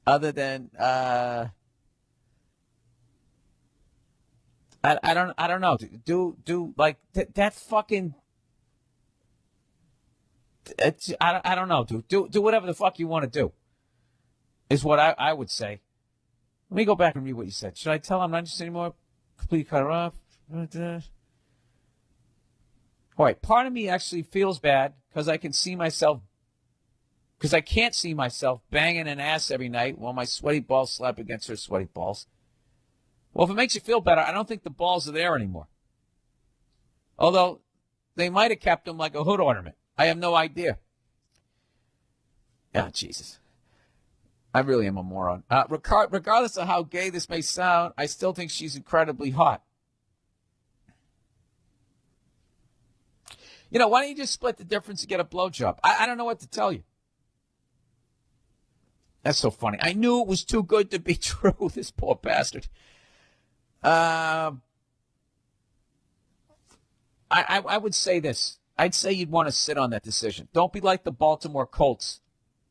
other than I don't know. Do like that fucking. I don't know. Do whatever the fuck you want to do. Is what I would say. Let me go back and read what you said. Should I tell him not interested anymore? Completely cut her off. All right. Part of me actually feels bad because I can't see myself banging an ass every night while my sweaty balls slap against her sweaty balls. Well, if it makes you feel better, I don't think the balls are there anymore. Although they might have kept them like a hood ornament. I have no idea. Ah, Jesus. I really am a moron. Regardless of how gay this may sound, I still think she's incredibly hot. You know, why don't you just split the difference and get a blowjob? I don't know what to tell you. That's so funny. I knew it was too good to be true, this poor bastard. I would say this. I'd say you'd want to sit on that decision. Don't be like the Baltimore Colts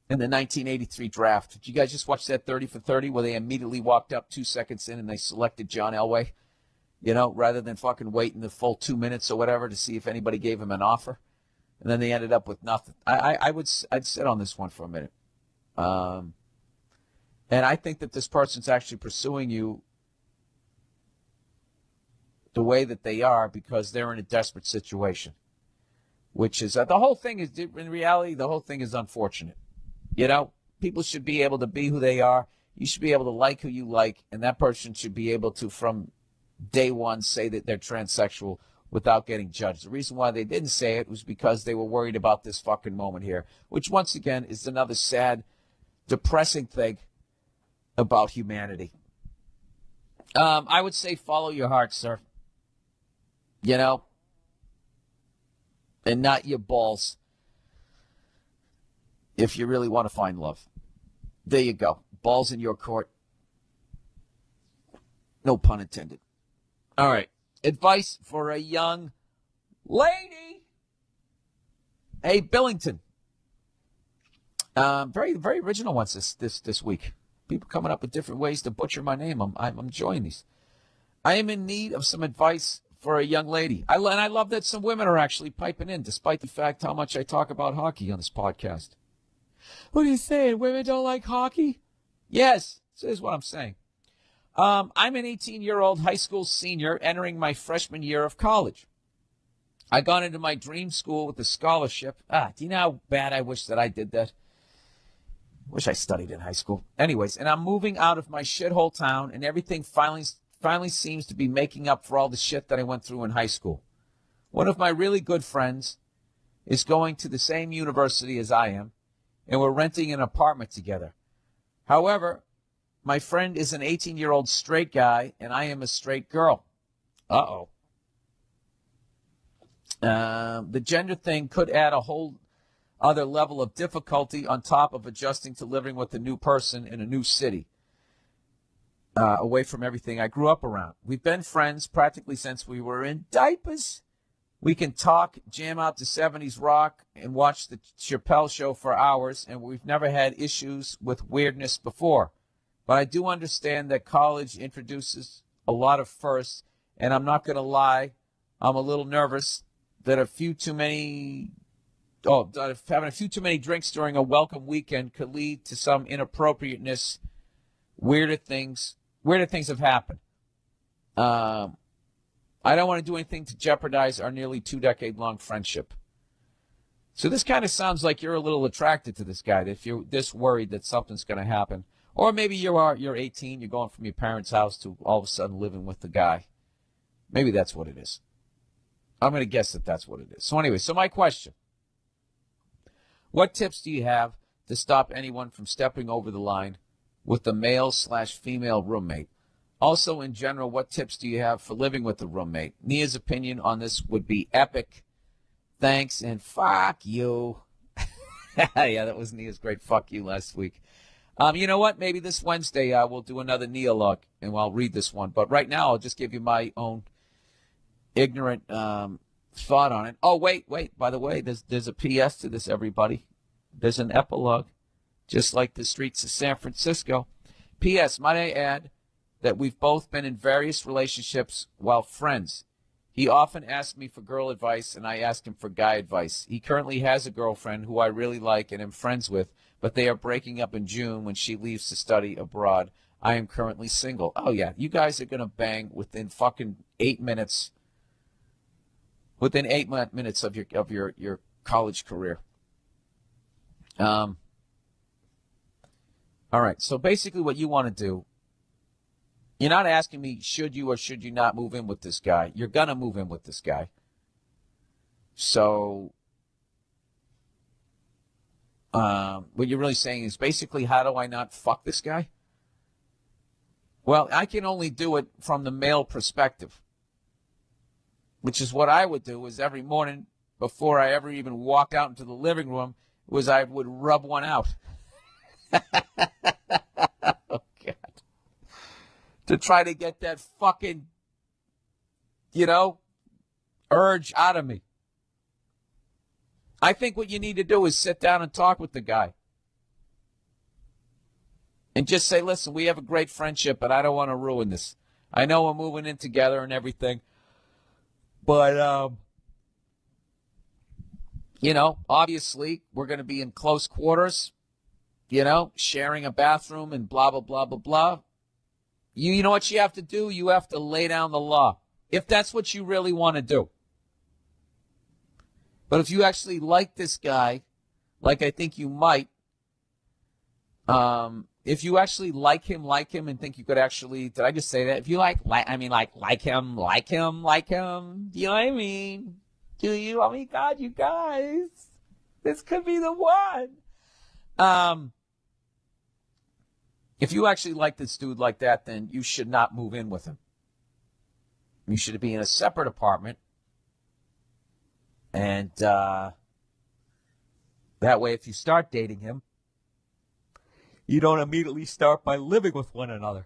in the 1983 draft. Did you guys just watch that 30 for 30 where they immediately walked up 2 seconds in and they selected John Elway? You know, rather than fucking waiting the full 2 minutes or whatever to see if anybody gave him an offer. And then they ended up with nothing. I'd sit on this one for a minute. And I think that this person's actually pursuing you the way that they are because they're in a desperate situation. Which is, the whole thing is, in reality, the whole thing is unfortunate. You know, people should be able to be who they are. You should be able to like who you like. And that person should be able to, from day one, say that they're transsexual without getting judged. The reason why they didn't say it was because they were worried about this fucking moment here. Which, once again, is another sad, depressing thing about humanity. I would say follow your heart, sir. You know? And not your balls. If you really want to find love. There you go. Balls in your court. No pun intended. All right. Advice for a young lady. Hey, Billington. Very, very original ones this week. People coming up with different ways to butcher my name. I'm enjoying these. I am in need of some advice for a young lady. And I love that some women are actually piping in, despite the fact how much I talk about hockey on this podcast. What are you saying? Women don't like hockey? Yes, this is what I'm saying. I'm an 18-year-old high school senior entering my freshman year of college. I got into my dream school with a scholarship. Do you know how bad I wish that I did that? Wish I studied in high school. Anyways, and I'm moving out of my shithole town, and everything finally seems to be making up for all the shit that I went through in high school. One of my really good friends is going to the same university as I am, and we're renting an apartment together. However, my friend is an 18-year-old straight guy, and I am a straight girl. Uh-oh. The gender thing could add a whole other level of difficulty on top of adjusting to living with a new person in a new city, away from everything I grew up around. We've been friends practically since we were in diapers. We can talk, jam out to 70s rock, and watch the Chappelle Show for hours, and we've never had issues with weirdness before. But I do understand that college introduces a lot of firsts, and I'm not going to lie, I'm a little nervous that having a few too many drinks during a welcome weekend could lead to some inappropriateness. Weirder things have happened. I don't want to do anything to jeopardize our nearly 2-decade-long friendship. So this kind of sounds like you're a little attracted to this guy, if you're this worried that something's going to happen. Or maybe you're 18, you're going from your parents' house to all of a sudden living with the guy. Maybe that's what it is. I'm going to guess that that's what it is. So anyway, so my question. What tips do you have to stop anyone from stepping over the line with a male/female roommate? Also, in general, what tips do you have for living with a roommate? Nia's opinion on this would be epic. Thanks, and fuck you. Yeah, that was Nia's great fuck you last week. You know what? Maybe this Wednesday we'll do another Nia log, and I'll read this one. But right now, I'll just give you my own ignorant thought on it. Oh, wait. By the way, there's a PS to this, everybody. There's an epilogue, just like the streets of San Francisco. PS, might I add that we've both been in various relationships while friends. He often asks me for girl advice, and I ask him for guy advice. He currently has a girlfriend who I really like and am friends with, but they are breaking up in June when she leaves to study abroad. I am currently single. Oh, yeah, you guys are going to bang within fucking 8 minutes. Within 8 minutes of your college career. All right, so basically what you want to do, you're not asking me should you or should you not move in with this guy. You're going to move in with this guy. So what you're really saying is basically, how do I not fuck this guy? Well, I can only do it from the male perspective, which is what I would do is every morning before I ever even walked out into the living room was I would rub one out. Oh, God. To try to get that fucking, urge out of me. I think what you need to do is sit down and talk with the guy. And just say, listen, we have a great friendship, but I don't want to ruin this. I know we're moving in together and everything. But, obviously we're going to be in close quarters, sharing a bathroom and blah, blah, blah, blah, blah. You know what you have to do? You have to lay down the law, if that's what you really want to do. But if you actually like this guy, like I think you might, if you actually like him and think you could actually, did I just say that? If you like him, do you know what I mean? Do you? Oh my God, you guys, this could be the one. If you actually like this dude like that, then you should not move in with him. You should be in a separate apartment. And that way, if you start dating him, you don't immediately start by living with one another.